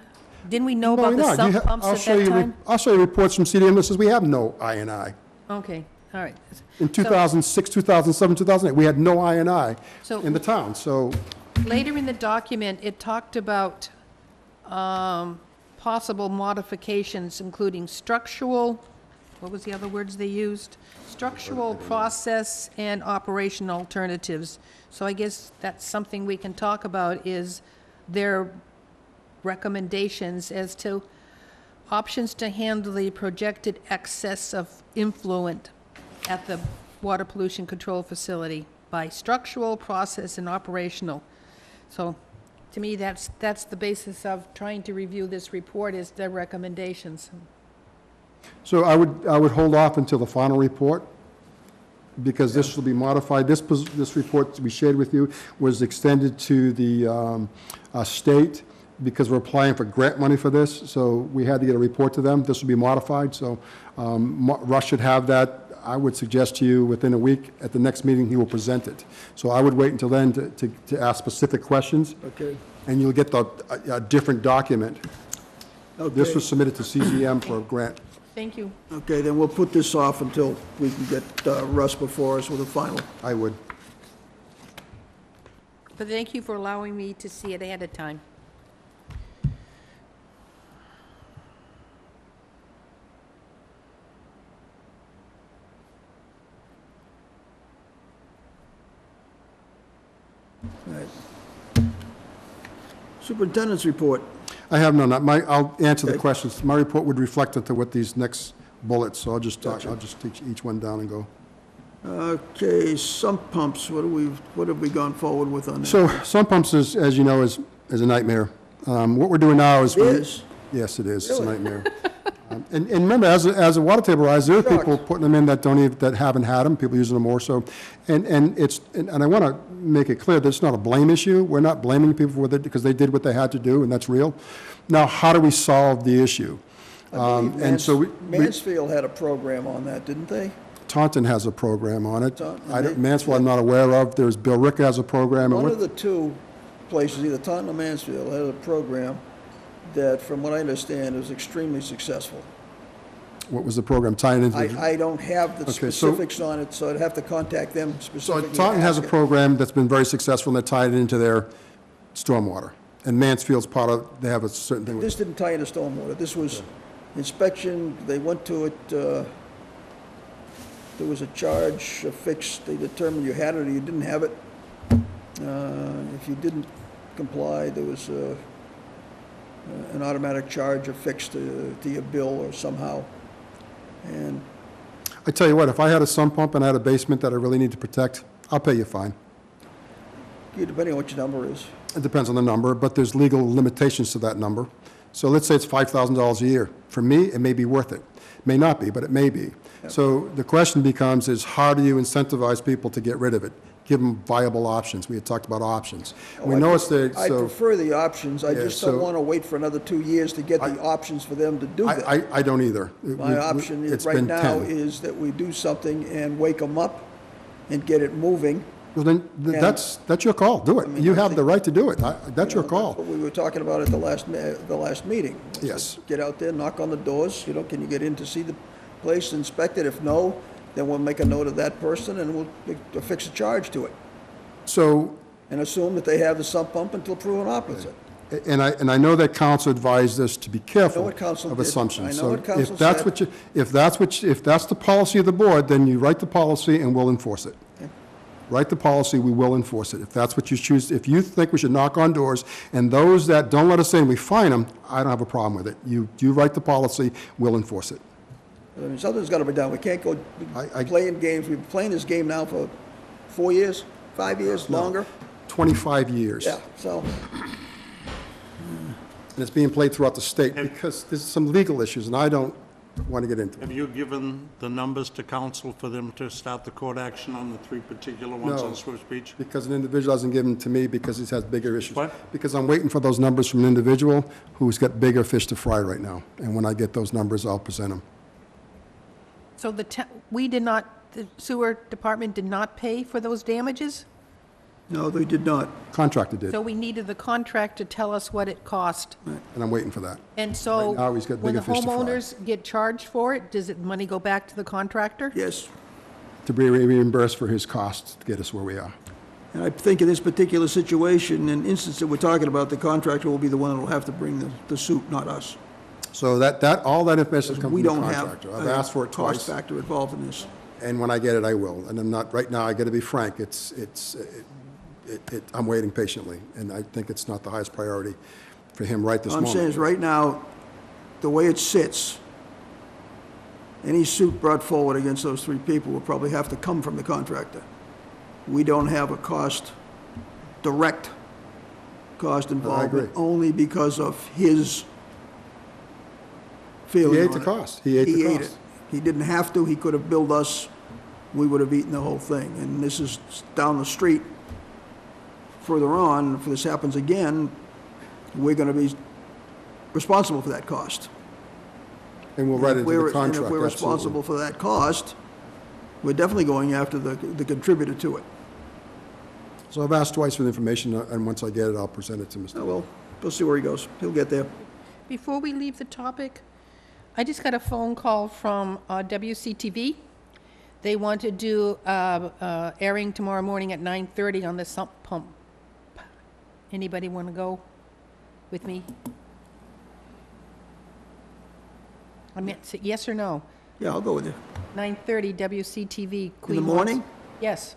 B: Didn't we know
D: No,
B: about the
D: you're not.
B: sump pumps
D: I'll
B: at
D: show
B: that
D: you
B: time?
D: I'll show you reports from CDM that says we have no I&I.
B: Okay, all right.
D: In 2006, 2007, 2008, we had no I&I
B: So-
D: in the town, so,
B: Later in the document, it talked about possible modifications, including structural, what was the other words they used? Structural, process, and operational alternatives. So I guess that's something we can talk about, is their recommendations as to options to handle the projected excess of influent at the water pollution control facility by structural, process, and operational. So, to me, that's the basis of trying to review this report, is their recommendations.
D: so I would hold off until the final report, because this will be modified. This report we shared with you was extended to the state, because we're applying for grant money for this, so we had to get a report to them. This will be modified, so Russ should have that. I would suggest to you, within a week, at the next meeting, he will present it. So I would wait until then to ask specific questions,
A: Okay,
D: and you'll get a different document. This
A: okay,
D: was submitted to CGM for a grant.
B: Thank you.
A: okay, then we'll put this off until we can get Russ before us with a final.
D: I would.
B: But thank you for allowing me to see it ahead of time.
A: All right. Superintendent's report.
D: I have none. I'll answer the
A: Okay.
D: questions. My report would reflect into what these next bullets, so I'll just
A: Gotcha.
D: teach each one down and go.
A: Okay, sump pumps, what have we gone forward with on that?
D: So sump pumps is, as you know, is a nightmare. What we're doing now is.
A: It is?
D: Yes, it is. It's a
A: Really?
D: nightmare. And remember, as a water table rise, there are
A: Shocked.
D: people putting them in that that haven't had them, people using them more, so. And I want to make it clear that it's not a blame issue. We're not blaming people for it, because they did what they had to do, and that's real. Now, how do we solve the issue?
A: I believe
D: And so
A: Mansfield had a program on that, didn't they?
D: Taunton has a program on it.
A: Taunton,
D: Mansfield I'm not aware of. There's Bill Rick has a program. And
A: One
D: what-
A: of the two places, either Taunton or Mansfield, had a program that, from what I understand, is extremely successful.
D: What was the program? Tying into?
A: I don't have the
D: Okay, so-
A: specifics on it, so I'd have to contact them
D: So
A: specifically.
D: Taunton has a
A: ask it.
D: program that's been very successful, and they tied it into their stormwater. And Mansfield's part of, they have a certain thing with.
A: This didn't tie into stormwater. This was inspection, they went to it, there was a charge affixed, they determined you had it or you didn't have it. If you didn't comply, there was an automatic charge affixed to your bill or somehow. And
D: I tell you what, if I had a sump pump and I had a basement that I really need to protect, I'll pay you a fine.
A: depending on what your number is.
D: It depends on the number, but there's legal limitations to that number. So let's say it's $5,000 a year. For me, it may be worth it. May not be, but it may be. So the question becomes is how do you incentivize people to get rid of it? Give them viable options. We had talked about options. We know it's there,
A: I
D: so
A: prefer the options. I
D: Yeah,
A: just don't
D: so-
A: want to wait for another 2 years to get the options for them to do that.
D: I don't either.
A: My option
D: It's
A: right
D: been
A: now
D: 10.
A: is that we do something and wake them up and get it moving.
D: Well, then, that's your call. Do it.
A: mean,
D: You
A: I
D: have
A: think-
D: the right to do it. That's your
A: That's
D: call.
A: what we were talking about at the last meeting.
D: Yes.
A: Get out there, knock on the doors, can you get in to see the place, inspect it? If no, then we'll make a note of that person and we'll affix a charge to it.
D: So,
A: And assume that they have the sump pump until proven opposite.
D: and I know that council advised us to be careful
A: what council
D: of
A: did.
D: assumptions.
A: I know what council
D: So if that's
A: said.
D: what you, if that's the policy of the board, then you write the policy and we'll enforce it.
A: Okay.
D: Write the policy, we will enforce it. If that's what you choose, if you think we should knock on doors, and those that don't let us in, we fine them, I don't have a problem with it. You write the policy, we'll enforce it.
A: I mean, something's got to be done. We can't go
D: I-
A: playing games. We've been playing this game now for 4 years, 5 years, longer.
D: 25 years.
A: Yeah, so,
D: And it's being played throughout the state because there's some legal issues, and I don't want to get into it.
C: Have you given the numbers to council for them to start the court action on the three particular ones
D: No.
C: on Swift Beach?
D: Because an individual hasn't given them to me because he has bigger issues.
C: What?
D: Because I'm waiting for those numbers from an individual who's got bigger fish to fry right now. And when I get those numbers, I'll present them.
B: So the sewer department did not pay for those damages?
A: no, they did not.
D: Contractor did,
B: So we needed the contract to tell us what it cost.
D: and I'm waiting for that.
B: And so,
D: Right now, he's got
B: when the
D: bigger fish to fry.
B: homeowners get charged for it, does the money go back to the contractor?
A: Yes.
D: To be reimbursed for his costs to get us where we are.
A: And I think in this particular situation, and instance that we're talking about, the contractor will be the one that will have to bring the suit, not us.
D: So all that information comes
A: We
D: from the
A: don't have
D: contractor. I've asked for it
A: cost
D: twice,
A: factor involved in this.
D: and when I get it, I will. And I'm not, right now, I got to be frank, I'm waiting patiently, and I think it's not the highest priority for him right this
A: All I'm
D: moment.
A: saying is, right now, the way it sits, any suit brought forward against those three people will probably have to come from the contractor. We don't have a direct cost involvement,
D: agree.
A: only because of his feeling
D: He ate
A: on
D: the
A: it.
D: cost. He ate the
A: ate
D: cost.
A: it. He didn't have to, he could have billed us, we would have eaten the whole thing. And this is down the street, further on, if this happens again, we're gonna be responsible for that cost.
D: And we'll write it into the contract,
A: And if we're
D: absolutely.
A: responsible for that cost, we're definitely going after the contributor to it.
D: So I've asked twice for the information, and once I get it, I'll present it to Mr.
A: Oh, well, we'll see where he goes. He'll get there.
B: Before we leave the topic, I just got a phone call from WCTV. They want to do airing tomorrow morning at 9:30 on the sump pump. Anybody want to go with me? I mean, yes or no?
A: Yeah, I'll go with you.
B: 9:30 WCTV.
A: In the
B: Queen
A: morning?
B: wants- Yes.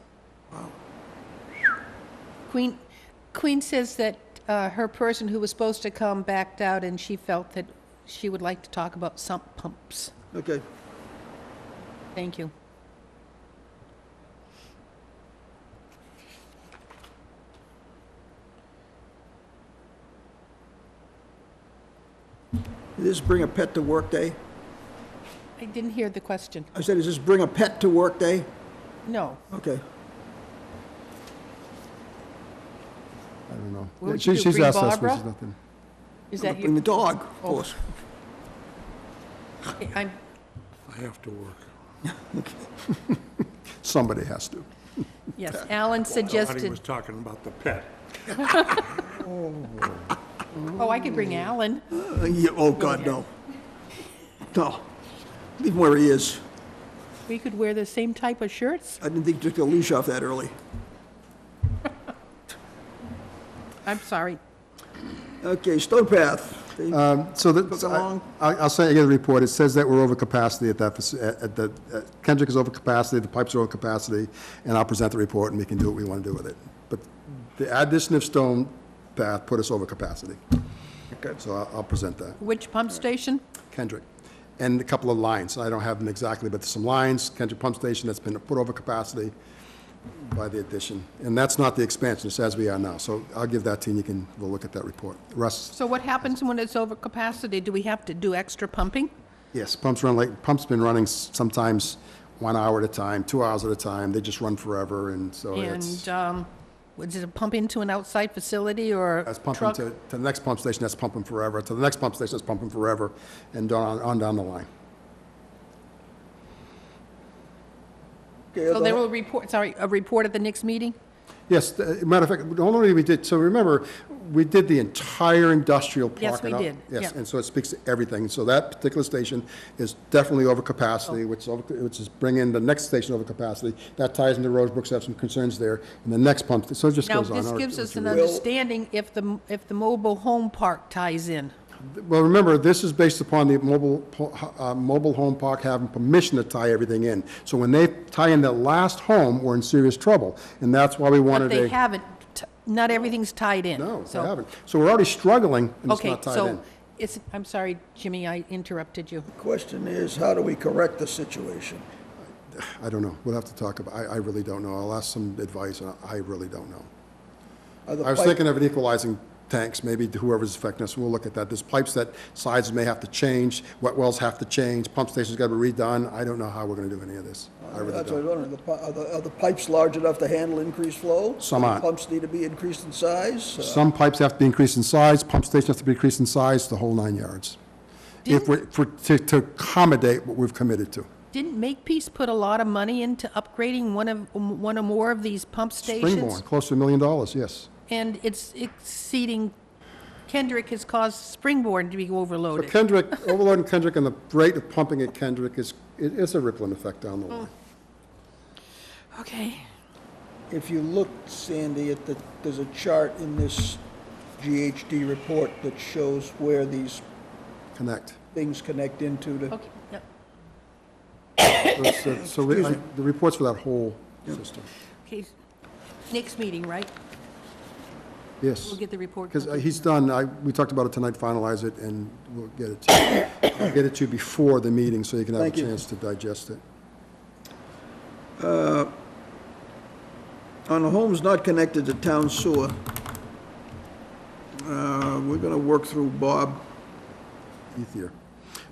B: Queen says that her person who was supposed to come backed out, and she felt that she would like to talk about sump pumps.
A: Okay.
B: Thank you.
A: Does this bring a pet to work day?
B: I didn't hear the question.
A: I said, does this bring a pet to work day?
B: No.
A: Okay.
D: I don't know.
B: What would
D: She-
B: you do,
D: She's
B: bring
D: asked us,
B: Barbara?
D: which is nothing.
B: Is
A: I'm
B: that
A: gonna bring the
B: your...
A: dog, of
B: Oh.
A: course.
B: I'm,
C: I have to work.
D: Somebody has to.
B: Yes, Alan
C: I thought he
B: suggested,
C: was talking about the pet.
B: oh, I could bring Alan.
A: Yeah, oh, God, no. No. Leave him where he is.
B: We could wear the same type of shirts.
A: I didn't think you took the leash off that early.
B: I'm sorry.
A: Okay, Stone Path. They
D: So
A: took
D: that,
A: along.
D: I'll say again the report, it says that we're over capacity at that, Kendrick is over capacity, the pipes are over capacity, and I'll present the report and we can do what we want to do with it. But the addition of Stone Path put us over capacity,
A: Okay.
D: so I'll present that.
B: Which pump station?
D: Kendrick. And a couple of lines, I don't have them exactly, but there's some lines, Kendrick Pump Station that's been put over capacity by the addition. And that's not the expansion, it's as we are now. So I'll give that to you, and we'll look at that report. Russ?
B: So what happens when it's over capacity? Do we have to do extra pumping?
D: Yes, pumps been running sometimes 1 hour at a time, 2 hours at a time. They just run forever, and so it's.
B: And is it a pump into an outside facility or
D: That's pumping
B: truck?
D: to the next pump station, that's pumping forever, to the next pump station, that's pumping forever, and on down the line.
A: Okay,
B: So there will report, sorry, a report at the next meeting?
D: Yes, matter of fact, the only way we did, so remember, we did the entire industrial park.
B: Yes, we did,
D: Yes,
B: yeah.
D: and so it speaks to everything. So that particular station is definitely over capacity,
B: Oh.
D: which is bringing the next station over capacity. That ties into Rosebrooks, have some concerns there, and the next pump, so it just
B: Now,
D: goes on.
B: this gives us an
A: Will-
B: understanding if the mobile home park ties in.
D: Well, remember, this is based upon the mobile home park having permission to tie everything in. So when they tie in that last home, we're in serious trouble, and that's why we
B: But
D: wanted
B: they
D: a.
B: haven't, not everything's tied in.
D: No, they
B: So-
D: haven't. So we're already struggling, and it's
B: Okay,
D: not tied in.
B: so it's, I'm sorry, Jimmy, I interrupted you.
A: Question is, how do we correct the situation?
D: I don't know. We'll have to talk about, I really don't know. I'll ask some advice, and I really don't know.
A: Are the
D: I was
A: pipe-
D: thinking of an equalizing tanks, maybe to whoever's affecting us, we'll look at that. There's pipes that sizes may have to change, wet wells have to change, pump stations got to be redone. I don't know how we're going to do any of this. I really
A: That's what I
D: don't.
A: was wondering. Are the pipes large enough to handle increased flow?
D: Some aren't.
A: Pumps need to be increased in size?
D: Some pipes have to be increased in size, pump stations have to be increased in size, the whole 9 yards. To accommodate what we've committed to.
B: Didn't Makepeace put a lot of money into upgrading one or more of these pump stations?
D: Springborn, close to $1 million, yes.
B: And it's exceeding, Kendrick has caused Springborn to be
D: But
B: overloaded.
D: Kendrick, overloading Kendrick and the rate of pumping at Kendrick it's a rippling effect down the line.
B: Okay.
A: If you look, Sandy, there's a chart in this GHD report that shows where these
D: Connect.
A: things connect into the,
B: Okay, yep.
D: The report's for that whole system.
B: Okay, next meeting, right?
D: Yes.
B: We'll get the report.
D: Because he's done, we talked about it tonight, finalize it, and we'll get it to you. I'll get it to you before the meeting, so you can have a
A: Thank you.
D: chance to digest it.
A: on the homes not connected to town sewer, we're gonna work through Bob.
D: Ether.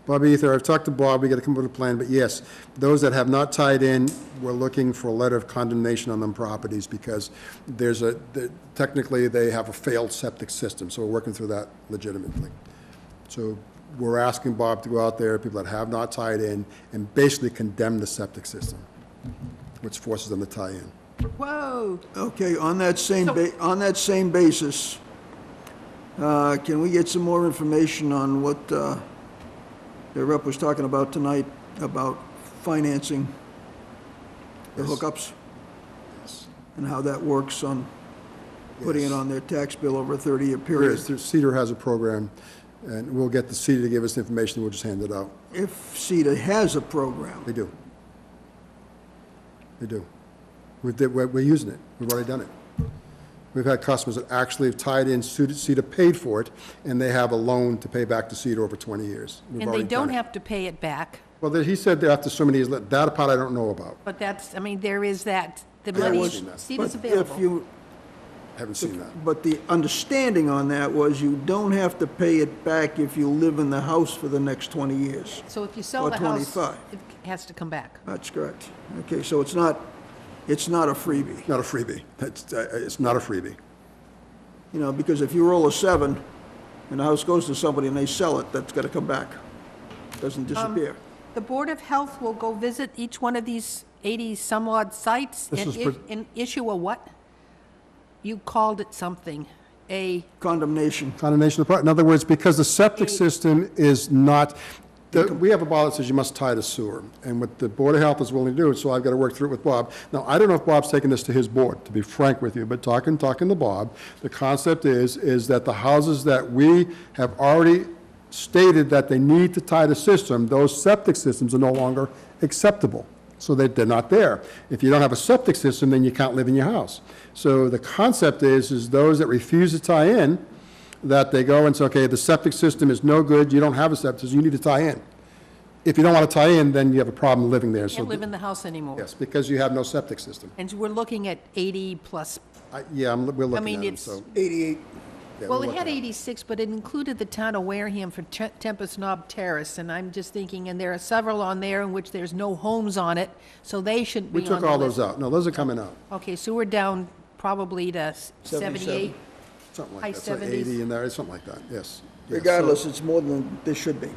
D: Bob Ether, I've talked to Bob, we got to come up with a plan, but yes, those that have not tied in, we're looking for a letter of condemnation on them properties because technically they have a failed septic system, so we're working through that legitimately. So we're asking Bob to go out there, people that have not tied in, and basically condemn the septic system, which forces them to tie in.
B: Whoa,
A: Okay, on that same,
B: So-
A: on that same basis, can we get some more information on what the rep was talking about tonight about financing the
D: Yes.
A: hookups
D: Yes.
A: and how that works on putting it
D: Yes.
A: on their tax bill over a 30-year
D: There
A: period?
D: is, Cedar has a program, and we'll get the Cedar to give us the information, we'll just hand it out.
A: If CETA has a program,
D: They do. They do. We're using it. We've already done it. We've had customers that actually have tied in, CETA paid for it, and they have a loan to pay back to CETA over 20 years. We've
B: and they
D: already done
B: don't
D: it.
B: have to pay it back,
D: Well, he said that after so many years, that part I don't know about.
B: but that's, I mean, there is that, the
D: Yeah,
B: money,
D: we've seen that.
B: CETA's
A: but
B: available.
A: if you,
D: Haven't seen that.
A: but the understanding on that was you don't have to pay it back if you live in the house for the next 20 years.
B: So if you sell
A: or
B: the house,
A: 25.
B: it has to come back.
A: That's correct. Okay, so it's not a freebie.
D: Not a freebie. It's not a freebie.
A: You know, because if you roll a 7 and the house goes to somebody and they sell it, that's got to come back. Doesn't disappear.
B: The Board of Health will go visit each one of these 80-some-odd sites
D: This
B: and
D: is for-
B: and issue a what? You called it something,
A: Condemnation.
D: Condemnation of, in other words, because the septic
B: A-
D: system is not, we have a bylaw that says you must tie to sewer, and what the Board of Health is willing to do, so I've got to work through it with Bob. Now, I don't know if Bob's taken this to his board, to be frank with you, but talking to Bob, the concept is that the houses that we have already stated that they need to tie the system, those septic systems are no longer acceptable. So they're not there. If you don't have a septic system, then you can't live in your house. So the concept is those that refuse to tie in, that they go and say, okay, the septic system is no good, you don't have a septic system, you need to tie in. If you don't want to tie in, then you have a problem living there. So
B: can't live in the house anymore.
D: yes, because you have no septic system.
B: And we're looking at 80-plus.
D: Yeah, we're looking
B: mean,
D: at them,
B: it's-
D: so.
A: 88.
D: yeah,
B: Well,
D: we're
B: it had
D: looking at
B: 86, but it included the town of Wareham for Tempest Knob Terrace, and I'm just thinking, and there are several on there in which there's no homes on it, so they shouldn't be
D: We
B: on the list.
D: took all those out. No, those are coming out,
B: Okay, so we're down probably to 78?
D: something
B: High
D: like that. So
B: 70s.
D: 80 in there, something like that, yes. Yes,
A: Regardless, it's more than this should be.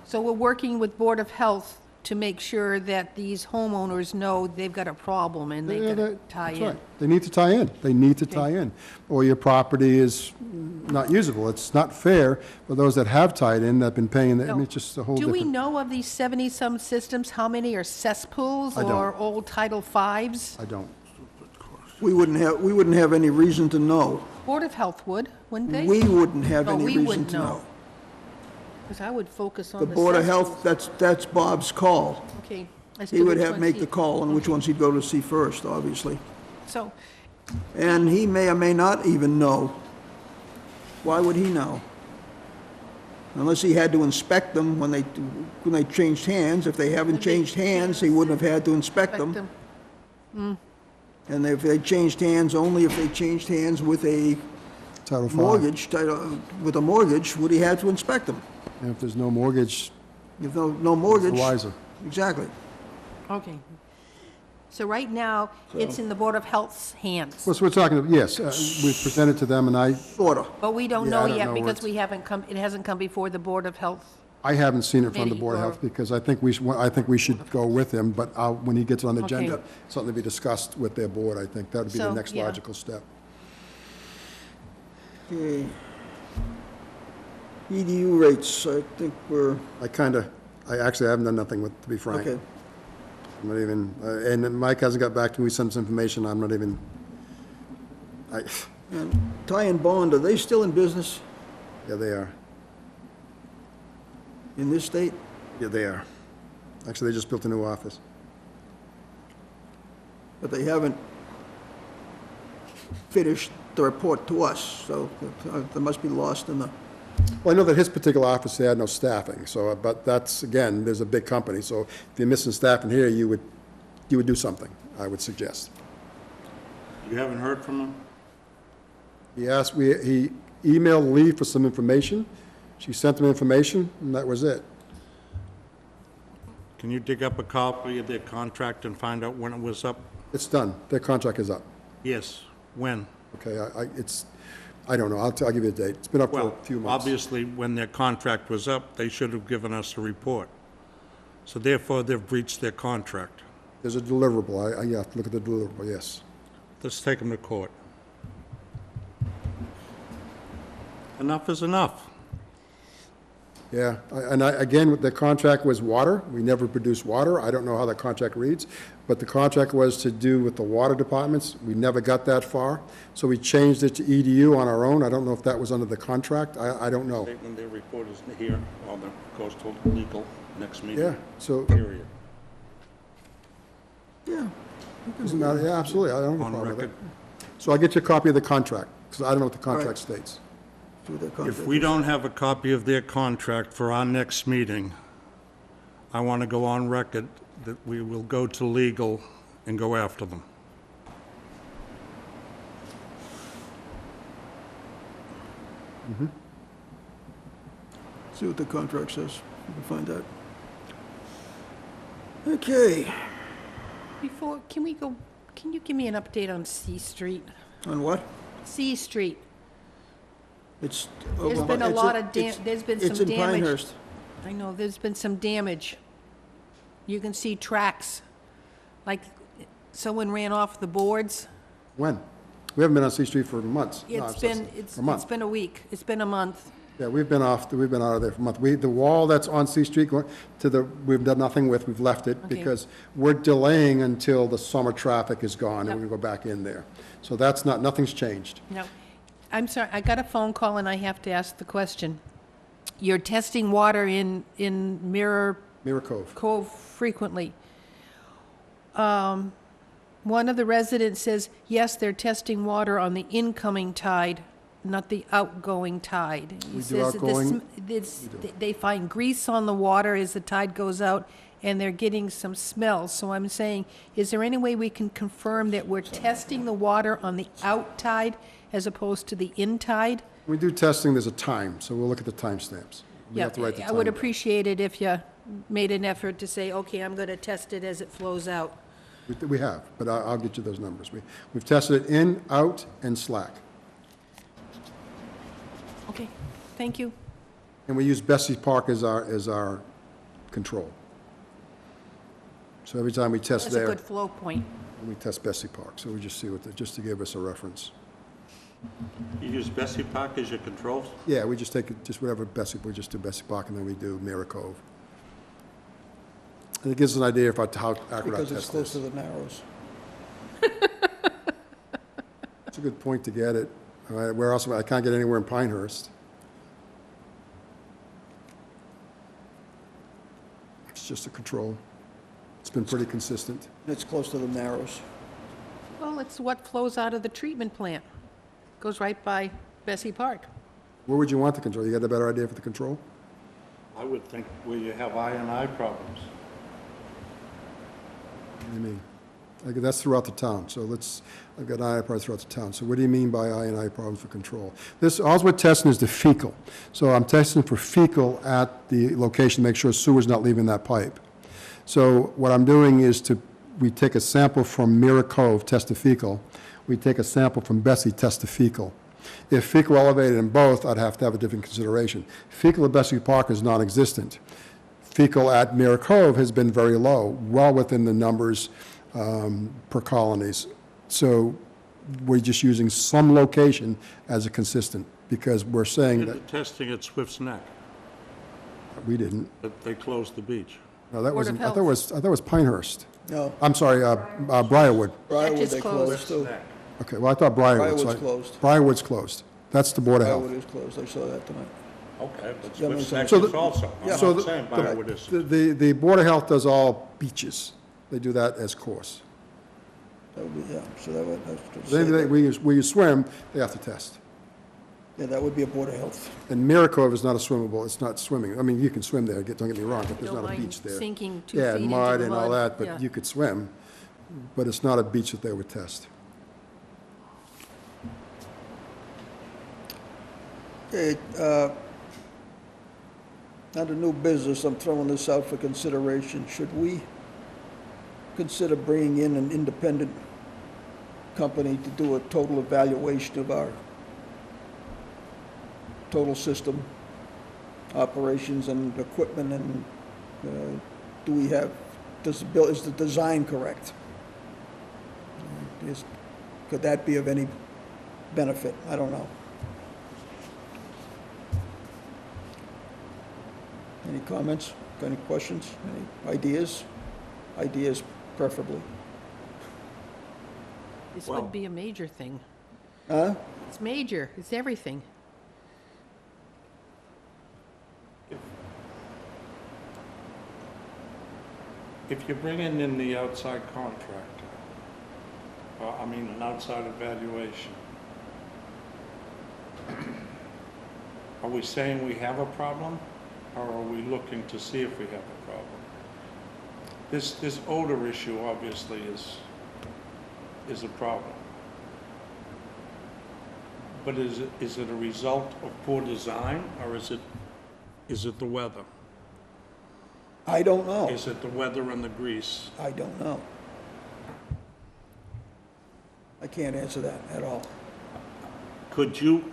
B: So we're working with Board of Health to make sure that these homeowners know they've got a problem and they've
D: Yeah,
B: got to
D: that-
B: tie
D: that's
B: in.
D: right. They need to tie in. They need to tie in. Or your property is not usable. It's not fair for those that have tied in, that have been paying, I mean, it's just a whole
B: Do we
D: different.
B: know of these 70-some systems, how many are cesspools
D: I don't.
B: or old Title Vs?
D: I don't.
A: We wouldn't have any reason to know.
B: Board of Health would, wouldn't they?
A: We wouldn't have
B: No,
A: any
B: we
A: reason
B: wouldn't
A: to
B: know.
A: know.
B: Because I would focus on
A: The
B: the
A: Board of
B: cesspools.
A: Health, that's Bob's call.
B: Okay. as
A: He
B: to
A: would
B: which
A: have,
B: ones
A: make
B: he-
A: the call on which ones he'd go to see first, obviously.
B: So,
A: And he may or may not even know. Why would he know? Unless he had to inspect them when they changed hands. If they haven't changed hands, he wouldn't have had to inspect
B: expect
A: them.
B: them.
A: And if they changed hands, only if they changed hands with a
D: Title V.
A: mortgage, with a mortgage, would he have to inspect them?
D: And if there's no mortgage,
A: If no mortgage.
D: wiser.
A: Exactly.
B: Okay. So right now, it's in the Board of Health's hands.
D: well, so we're talking, yes, we presented to them, and
A: Sorta.
B: But we don't
D: Yeah,
B: know
D: I don't
B: yet
D: know where
B: because
D: it's-
B: we haven't come, it hasn't come before the Board of Health.
D: I haven't seen it from the
B: Committee
D: Board of
B: or-
D: Health, because I think we should go with him, but when he gets on the agenda,
B: Okay.
D: something to be discussed with their board, I think that would be the
B: So,
D: next
B: yeah.
D: logical step.
A: Okay. EDU rates, I think we're,
D: I actually haven't done nothing with, to be frank.
A: okay.
D: I'm not even, and Mike hasn't got back to me, we sent some information, I'm not even,
A: And Ty and Bond, are they still in business
D: yeah, they are.
A: in this state?
D: Yeah, they are. Actually, they just built a new office.
A: But they haven't finished the report to us, so they must be lost in the,
D: Well, I know that his particular office, they had no staffing, so, but that's, again, there's a big company, so if you're missing staff in here, you would do something, I would suggest.
C: You haven't heard from him?
D: He asked, he emailed Lee for some information, she sent him information, and that was it.
C: Can you dig up a copy of their contract and find out when it was up?
D: It's done, their contract is up,
C: Yes, when?
D: okay, I don't know, I'll give you a date, it's been up for
C: Well,
D: a few months.
C: obviously, when their contract was up, they should have given us a report. So therefore, they've breached their contract.
D: There's a deliverable, you have to look at the deliverable, yes.
C: Let's take them to court. Enough is enough.
D: Yeah, again, the contract was water, we never produced water, I don't know how that contract reads, but the contract was to do with the water departments, we never got that far, so we changed it to EDU on our own, I don't know if that was under the contract, I don't know.
C: When their report is here, or the goes to legal next meeting.
D: Yeah, so,
C: Period.
A: yeah.
D: doesn't matter, yeah, absolutely, I don't have a
C: On
D: problem with it.
C: record.
D: So I'll get you a copy of the contract, because I don't know what the contract states.
A: Through their contract.
C: If we don't have a copy of their contract for our next meeting, I want to go on record that we will go to legal and go after them.
A: See what the contract says. We can find out. Okay.
B: Before, can you give me an update on C Street?
A: On what?
B: C Street.
A: It's.
B: There's been a lot of there's been
A: It's
B: some
A: in
B: damage.
A: Pinehurst.
B: I know, there's been some damage. you can see tracks, like someone ran off the boards.
D: When? We haven't been on C Street for months. No,
B: It's been,
D: for a
B: it's
D: month.
B: been a week, it's been a month.
D: Yeah, we've been out of there for a month. The wall that's on C Street, we've done nothing with, we've left it,
B: Okay.
D: because we're delaying until the summer traffic is gone, and
B: Yep.
D: we're gonna go back in there. So that's not, nothing's changed.
B: No, I'm sorry, I got a phone call and I have to ask the question. You're testing water in Mirror
D: Mirror Cove.
B: Cove frequently. One of the residents says, yes, they're testing water on the incoming tide, not the outgoing tide. He
D: We do
B: says that
D: outgoing.
B: they find grease on the water as the tide goes out, and they're getting some smell. So I'm saying, is there any way we can confirm that we're testing the water on the out tide as opposed to the in tide?
D: We do testing, there's a time, so we'll look at the timestamps. We
B: Yeah,
D: have to write the
B: I would
D: time down.
B: appreciate it if you made an effort to say, okay, I'm going to test it as it flows out.
D: We have, but I'll get you those numbers. We've tested it in, out, and slack.
B: Okay, thank you.
D: And we use Bessie Park as our control. So every time we test
B: That's a
D: there,
B: good flow point.
D: we test Bessie Park. So we just see just to give us a reference.
C: You use Bessie Park as your controls?
D: Yeah, we just take it, just whatever Bessie, we just do Bessie Park, and then we do Mirror Cove. And it gives us an idea about how accurate our
A: Because it's
D: test
A: close to
D: is.
A: the Narrows.
D: It's a good point to get it. All right, where else, I can't get anywhere in Pinehurst. It's just a control. It's been pretty consistent.
A: It's close to the Narrows.
B: Well, it's what flows out of the treatment plant. Goes right by Bessie Park.
D: Where would you want the control? You got a better idea for the control?
C: I would think where you have I&I problems.
D: What do you mean? That's throughout the town, so I've got I&I problems throughout the town. So what do you mean by I&I problems for control? All we're testing is the fecal. So I'm testing for fecal at the location, to make sure sewer's not leaving that pipe. So what I'm doing is we take a sample from Mirror Cove, test the fecal. We take a sample from Bessie, test the fecal. If fecal elevated in both, I'd have to have a different consideration. Fecal at Bessie Park is non-existent. Fecal at Mirror Cove has been very low, well within the numbers per colonies. So we're just using some location as a consistent, because we're saying
C: Did
D: that
C: the testing at Swift's Neck,
D: we didn't.
C: that they closed the beach.
D: No, that
B: Board of
D: wasn't, I thought it was Pinehurst.
A: No,
D: I'm sorry, Briarwood.
A: Briarwood,
B: is
A: they
B: closed.
A: closed too.
D: Okay, well, I thought Briarwood. so
A: Briarwood's
D: I-
A: closed.
D: Briarwood's closed. That's the Board of Health.
A: Briarwood is closed, I saw that tonight.
C: Okay, but
A: Yeah,
C: Swift's
A: so-
C: Neck
D: So
C: is
D: the-
C: also.
A: yeah.
C: I'm
D: So
C: not saying Briarwood isn't.
D: the Board of Health does all beaches. They do that as course.
A: That would be, yeah, so that would, that's good to
D: So anything
A: say.
D: where you swim, they have to test.
A: Yeah, that would be a Board of Health.
D: And Mirror Cove is not a swimmable, it's not swimming. I mean, you can swim there, don't get me wrong, but there's
B: Don't
D: not a
B: mind
D: beach there.
B: sinking 2
D: Yeah,
B: feet into
D: mud
B: the
D: and all
B: mud.
D: that,
B: Yeah.
D: but you could swim. But it's not a beach that they would test.
A: Okay, under new business, I'm throwing this out for consideration. Should we consider bringing in an independent company to do a total evaluation of our total system, operations and equipment, and do we have, is the design correct? Could that be of any benefit? I don't know. Any comments? Any questions? Any ideas? Ideas preferably.
B: This
C: Well-
B: would be a major thing.
A: Huh?
B: It's major, it's everything.
C: If you're bringing in the outside contractor, an outside evaluation, are we saying we have a problem, or are we looking to see if we have a problem? This odor issue obviously is a problem. But is it a result of poor design, or is it the weather?
A: I don't know.
C: Is it the weather and the grease?
A: I don't know. I can't answer that at all.
C: Could you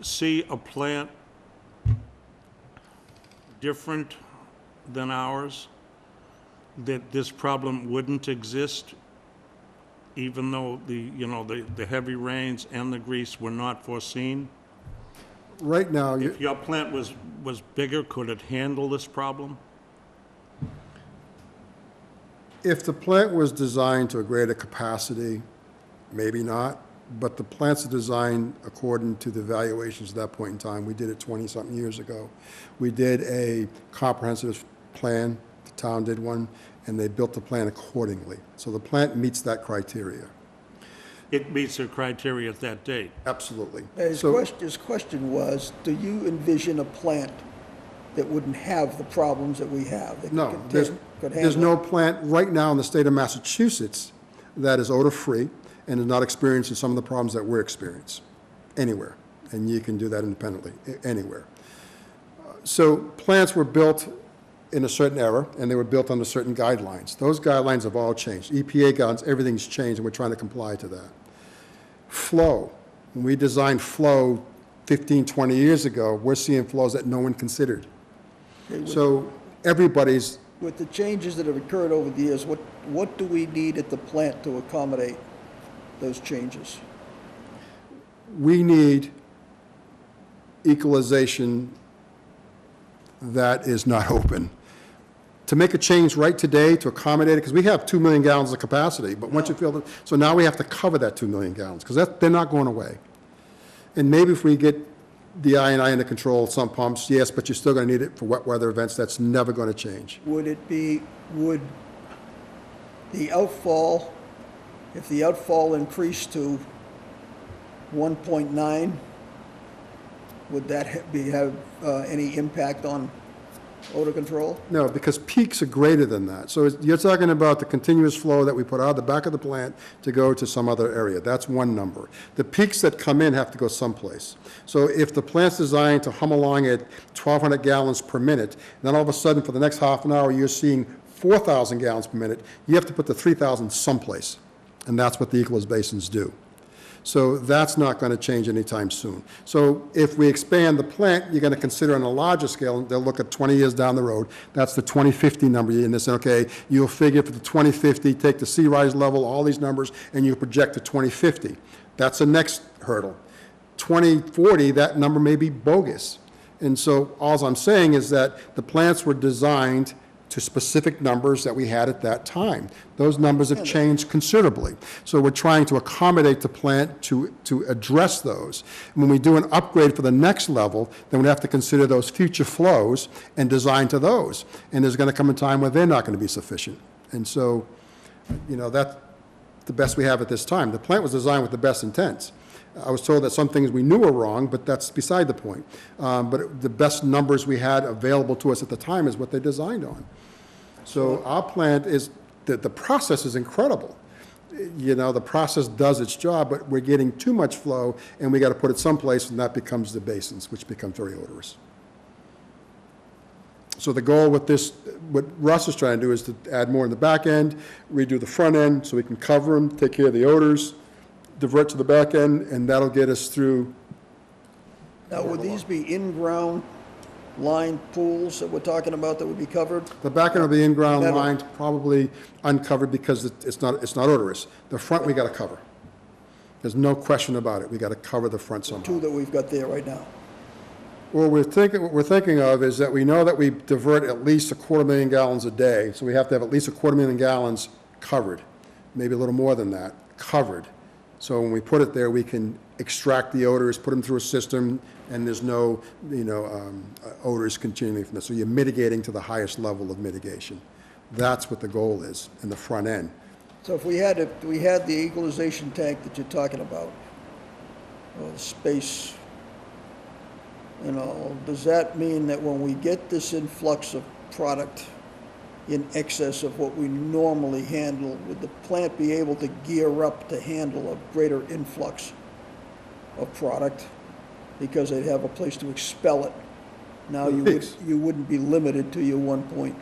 C: see a plant different than ours, that this problem wouldn't exist, even though the heavy rains and the grease were not foreseen?
D: Right now,
C: If your plant was bigger, could it handle this problem?
D: if the plant was designed to a greater capacity, maybe not, but the plants are designed according to the evaluations at that point in time. We did it 20-something years ago. We did a comprehensive plan, the town did one, and they built the plan accordingly. So the plant meets that criteria,
C: It meets the criteria at that date.
D: absolutely.
A: His
D: So-
A: question was, do you envision a plant that wouldn't have the problems that we have? that could
D: No,
A: contain- could
D: there's
A: handle
D: no plant right now in the state of Massachusetts that is odor-free and is not experiencing some of the problems that we're experiencing, anywhere. And you can do that independently, anywhere. So plants were built in a certain era, and they were built under certain guidelines. Those guidelines have all changed. EPA guidelines, everything's changed, and we're trying to comply to that. Flow, when we designed flow 15, 20 years ago, we're seeing flows that no one considered. So everybody's,
A: With the changes that have occurred over the years, what do we need at the plant to accommodate those changes?
D: we need equalization that is not open. To make a change right today to accommodate it, because we have 2 million gallons of capacity, but once you fill it, so now we have to cover that 2 million gallons, because they're not going away. And maybe if we get the I under control, some pumps, yes, but you're still going to need it for wet weather events. That's never going to change.
A: Would the outfall, if the outfall increased to 1.9, would that have any impact on odor control?
D: No, because peaks are greater than that. So you're talking about the continuous flow that we put out the back of the plant to go to some other area. That's one number. The peaks that come in have to go someplace. So if the plant's designed to hum along at 1,200 gallons per minute, then all of a sudden for the next half an hour, you're seeing 4,000 gallons per minute, you have to put the 3,000 someplace. And that's what the equalized basins do. So that's not going to change anytime soon. So if we expand the plant, you're going to consider on a larger scale, they'll look at 20 years down the road. That's the 2050 number. And they say, okay, you'll figure for the 2050, take the sea rise level, all these numbers, and you project to 2050. That's the next hurdle. 2040, that number may be bogus. And so all I'm saying is that the plants were designed to specific numbers that we had at that time. Those numbers have changed considerably. So we're trying to accommodate the plant to address those. And when we do an upgrade for the next level, then we have to consider those future flows and design to those. And there's going to come a time where they're not going to be sufficient. And so, that's the best we have at this time. The plant was designed with the best intents. I was told that some things we knew were wrong, but that's beside the point. But the best numbers we had available to us at the time is what they designed on. So our plant is, the process is incredible. The process does its job, but we're getting too much flow, and we got to put it someplace, and that becomes the basins, which becomes very odorous. So the goal with this, what Russ is trying to do is to add more in the back end, redo the front end, so we can cover them, take care of the odors, divert to the back end, and that'll get us through.
A: Now, would these be in-ground lined pools that we're talking about that would be covered?
D: The back end will be in-ground
A: Metal.
D: lined, probably uncovered because it's not odorous. The front, we got to cover. There's no question about it. We got to cover the front somehow.
A: Two that we've got there right now.
D: What we're thinking of is that we know that we divert at least 250,000 gallons a day, so we have to have at least 250,000 gallons covered, maybe a little more than that, covered. So when we put it there, we can extract the odors, put them through a system, and there's no, odors continuing from this. So you're mitigating to the highest level of mitigation. That's what the goal is in the front end.
A: So if we had the equalization tank that you're talking about, or the space, does that mean that when we get this influx of product in excess of what we normally handle, would the plant be able to gear up to handle a greater influx of product because they'd have a place to expel it? Now you wouldn't be limited to your 1.2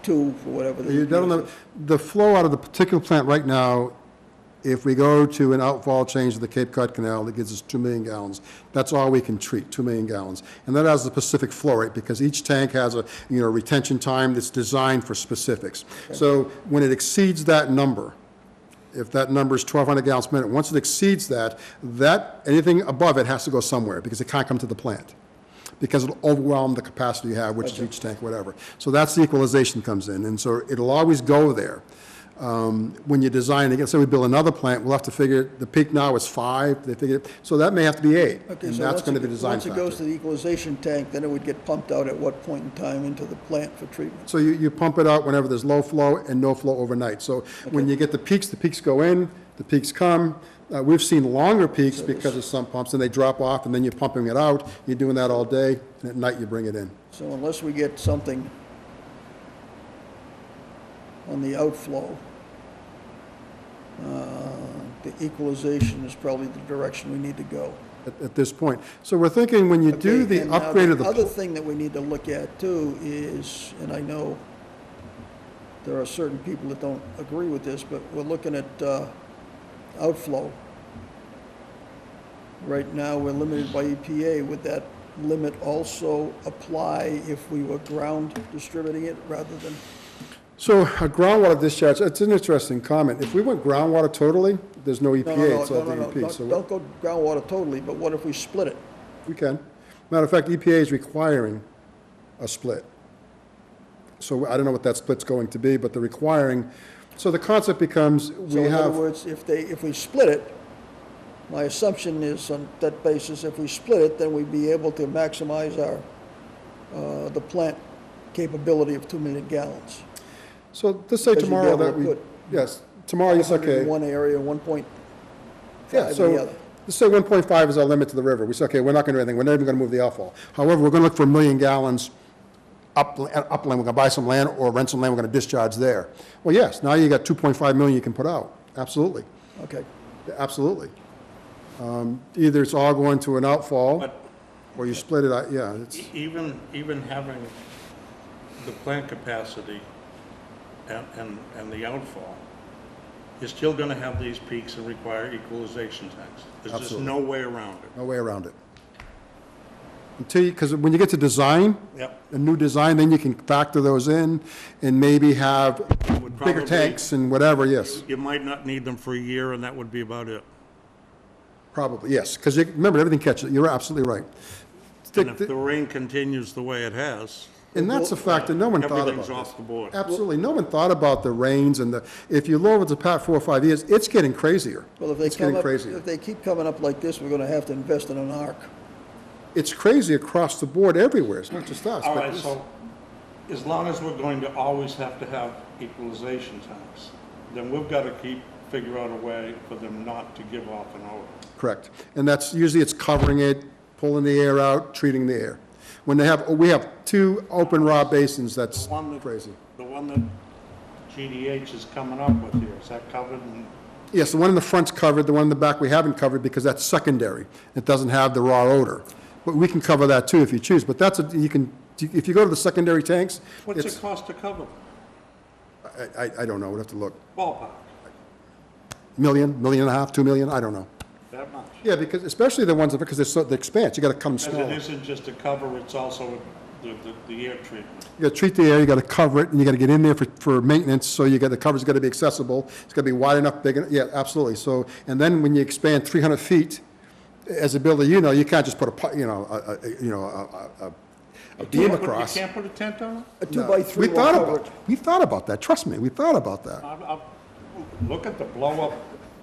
A: for whatever.
D: The flow out of the particular plant right now If we go to an outfall change of the Cape Cod Canal, that gives us 2 million gallons. That's all we can treat, 2 million gallons. And that has the specific flow rate, because each tank has a, retention time that's designed for specifics. So when it exceeds that number, if that number is 1,200 gallons per minute, once it exceeds that, anything above it has to go somewhere, because it can't come to the plant, because it'll overwhelm the capacity you have, which is each tank, whatever. So that's the equalization comes in, and so it'll always go there. When you design, again, say we build another plant, we'll have to figure, the peak now is 5, they figure, so that may have to be 8,
A: Okay,
D: and
A: so
D: that's
A: once
D: going to
A: it-
D: be the design
A: Once it goes to
D: factor.
A: the equalization tank, then it would get pumped out at what point in time into the plant for treatment?
D: So you pump it out whenever there's low flow and no flow overnight. So when you get the peaks go in, the peaks come. We've seen longer peaks because of some pumps, and they drop off, and then you're pumping it out. You're doing that all day, and at night you bring it in.
A: So unless we get something on the outflow, the equalization is probably the direction we need to go.
D: At this point. So we're thinking when you do
A: Okay,
D: the
A: and now
D: upgrade of the.
A: other thing that we need to look at too is, and I know there are certain people that don't agree with this, but we're looking at outflow. Right now, we're limited by EPA. Would that limit also apply if we were ground distributing it rather than?
D: So a groundwater discharge, it's an interesting comment. If we went groundwater totally, there's no
A: No,
D: EPA, it's all
A: no,
D: DEP. So
A: don't go groundwater totally, but what if we split it?
D: we can. Matter of fact, EPA is requiring a split. So I don't know what that split's going to be, but they're requiring, so the concept becomes,
A: So
D: we
A: in other
D: have,
A: words, if we split it, my assumption is on that basis, if we split it, then we'd be able to maximize the plant capability of 2 million gallons.
D: so let's say
A: Because you'd be
D: tomorrow
A: able
D: that
A: to
D: we,
A: put
D: yes, tomorrow it's
A: 500
D: okay.
A: in one area, 1.5
D: Yeah,
A: in the
D: so,
A: other.
D: let's say 1.5 is our limit to the river. We say, okay, we're not gonna do anything, we're not even gonna move the outfall. However, we're gonna look for 1 million gallons upland, we're gonna buy some land or rent some land, we're gonna discharge there. Well, yes, now you got 2.5 million you can put out, absolutely,
A: Okay,
D: absolutely. Either it's all going to an outfall,
C: But
D: or you split it out, yeah, it's,
C: even having the plant capacity and the outfall, you're still gonna have these peaks and require equalization tanks. There's just
D: Absolutely.
C: no way around it.
D: no way around it. Until you, because when you get to design,
C: Yep.
D: a new design, then you can factor those in and maybe have
C: Would
D: bigger
C: probably-
D: tanks and whatever, yes.
C: You might not need them for a year, and that would be about it.
D: Probably, yes, because remember, everything catches, you're absolutely right.
C: And if the rain continues the way it has,
D: And that's a factor no one thought
C: everything's
D: about.
C: off the board.
D: Absolutely, no one thought about the rains and if you lower the past 4 or 5 years, it's getting crazier.
A: well, if they
D: It's
A: come
D: getting
A: up,
D: crazier.
A: if they keep coming up like this, we're gonna have to invest in an arc.
D: It's crazy across the board everywhere, it's not just us.
C: All
D: but
C: right,
D: this-
C: so as long as we're going to always have to have equalization tanks, then we've got to figure out a way for them not to give off an odor.
D: Correct, and that's, usually it's covering it, pulling the air out, treating the air. When we have 2 open raw basins, that's
C: One that-
D: crazy.
C: The one that GDH is coming up with here, is that covered in?
D: Yes, the one in the front's covered, the one in the back we haven't covered because that's secondary. It doesn't have the raw odor. But we can cover that too if you choose, but that's, if you go to the secondary tanks,
C: What's
D: it's,
C: it cost to cover?
D: I don't know, we'd have to look.
C: Ballpark,
D: Million, million and a half, 2 million, I don't know.
C: that much?
D: Yeah, because, especially the ones, because they're so, the expanse, you gotta cut them
C: Because it
D: smaller.
C: isn't just a cover, it's also the air treatment.
D: You gotta treat the air, you gotta cover it, and you gotta get in there for maintenance, so the cover's gotta be accessible, it's gotta be wide enough, big enough, yeah, absolutely. So, and then when you expand 300 feet, as a builder, you can't just put a beam across.
C: You can't put a tent on it?
A: A 2x3
D: We
A: will
D: thought
A: cover
D: about,
A: it.
D: we thought about that, trust me, we thought about that.
C: Look at the blow-up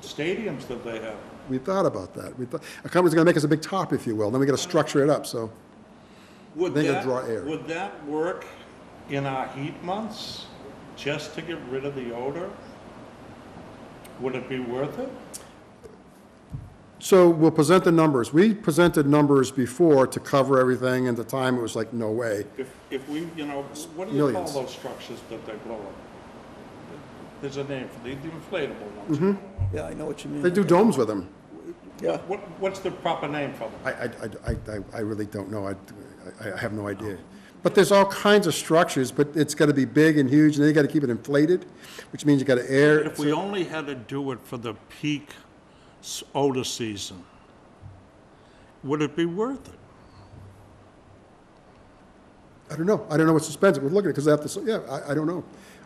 C: stadiums that they have.
D: We thought about that. We thought, a company's gonna make us a big top, if you will, then we gotta structure it up, so.
C: Would
D: They gotta
C: that,
D: draw air.
C: would that work in our heat months, just to get rid of the odor? Would it be worth it?
D: So we'll present the numbers. We presented numbers before to cover everything, and at the time, it was like, no way.
C: If we, what do you call
D: Millions.
C: those structures that they blow up? There's a name for the inflatable
D: Mm-hmm.
C: ones.
A: Yeah, I know what you mean.
D: They do domes with them.
A: Yeah,
C: What's the proper name for them?
D: I really don't know. I have no idea. But there's all kinds of structures, but it's gotta be big and huge, and then you gotta keep it inflated, which means you gotta air.
C: If we only had to do it for the peak odor season, would it be worth it?
D: I don't know. I don't know what's expensive. We're looking at, because I have to, yeah, I don't know.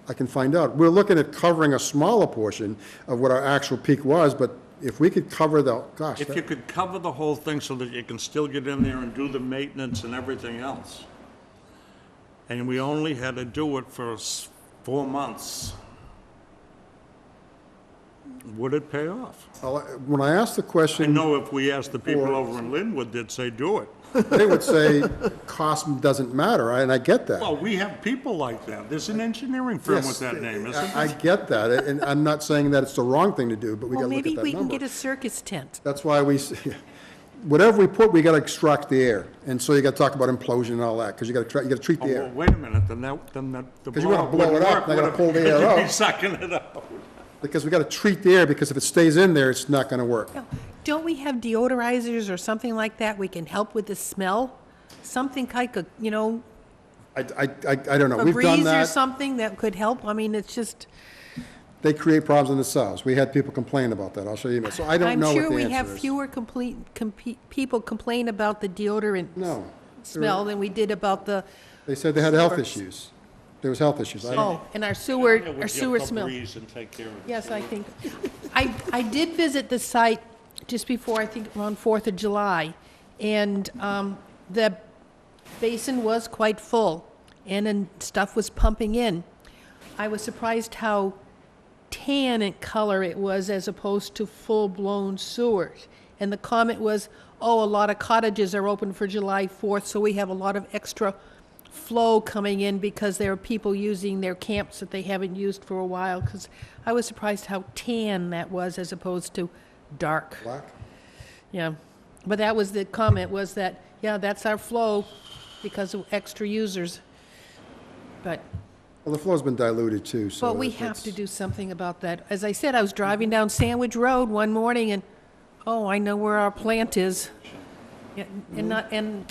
D: I can find out. We're looking at covering a smaller portion of what our actual peak was, but if we could cover the, gosh,
C: If you could cover the whole thing so that you can still get in there and do the maintenance and everything else, and we only had to do it for 4 months, would it pay off?
D: when I asked the
C: I
D: question,
C: know if we asked the people over in Linwood, they'd say, do it.
D: they would say cost doesn't matter, and I get that.
C: Well, we have people like that. There's an engineering firm with
D: Yes,
C: that name, isn't
D: I
C: there?
D: get that, and I'm not saying that it's the wrong thing to do, but we
B: Well,
D: gotta look
B: maybe
D: at that
B: we can get
D: number.
B: a circus tent.
D: That's why whatever we put, we gotta extract the air, and so you gotta talk about implosion and all that, because you gotta treat
C: Oh,
D: the
C: well,
D: air.
C: wait a minute, then the
D: 'Cause you wanna
C: blow-up
D: blow it
C: wouldn't
D: up,
C: work,
D: not gonna
C: would it?
D: pull the air
C: You'd be
D: out.
C: sucking it out.
D: Because we gotta treat the air, because if it stays in there, it's not gonna work.
B: No, don't we have deodorizers or something like that? We can help with the smell? Something like a, you know,
D: I don't know, we've done
B: Febreze or
D: that,
B: something that could help? I mean, it's just,
D: they create problems in themselves, we had people complain about that, I'll show you, so I don't
B: I'm
D: know
B: sure
D: what the
B: we have
D: answer is.
B: fewer people complain about the deodorant
D: No,
B: smell than we did about the,
D: they said they had health
B: Sewer.
D: issues, there was health issues.
B: oh, and our
C: Yeah,
B: sewer
C: with your
B: smell.
C: Febreze and take care of it.
B: Yes, I think. I did visit the site just before, I think around 4th of July, and the basin was quite full, and then stuff was pumping in. I was surprised how tan in color it was as opposed to full-blown sewers. And the comment was, oh, a lot of cottages are open for July 4th, so we have a lot of extra flow coming in because there are people using their camps that they haven't used for a while, because I was surprised how tan that was as opposed to dark.
D: Black?
B: Yeah, but that was the comment, was that, yeah, that's our flow because of extra users. But
D: Well, the flow's been diluted too, so.
B: But we have to do something about that. As I said, I was driving down Sandwich Road one morning and, oh, I know where our plant is. Yeah, and not, and,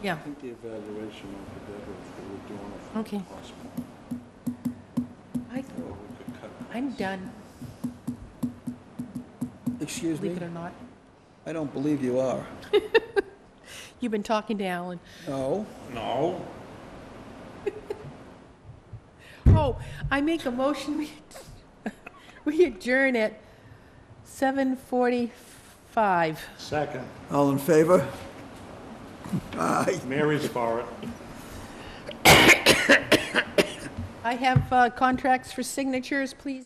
B: yeah,
C: I think the evaluation of the better if we were doing it
B: okay.
C: for
B: I, I'm done,
A: Excuse me?
B: believe it or not.
A: I don't believe you are.
B: You've been talking to Alan.
A: No?
C: No,
B: Oh, I make a motion, we adjourn at 7:45.
C: second.
A: All in favor? Aye.
C: Mary's for it.
B: I have contracts for signatures, please.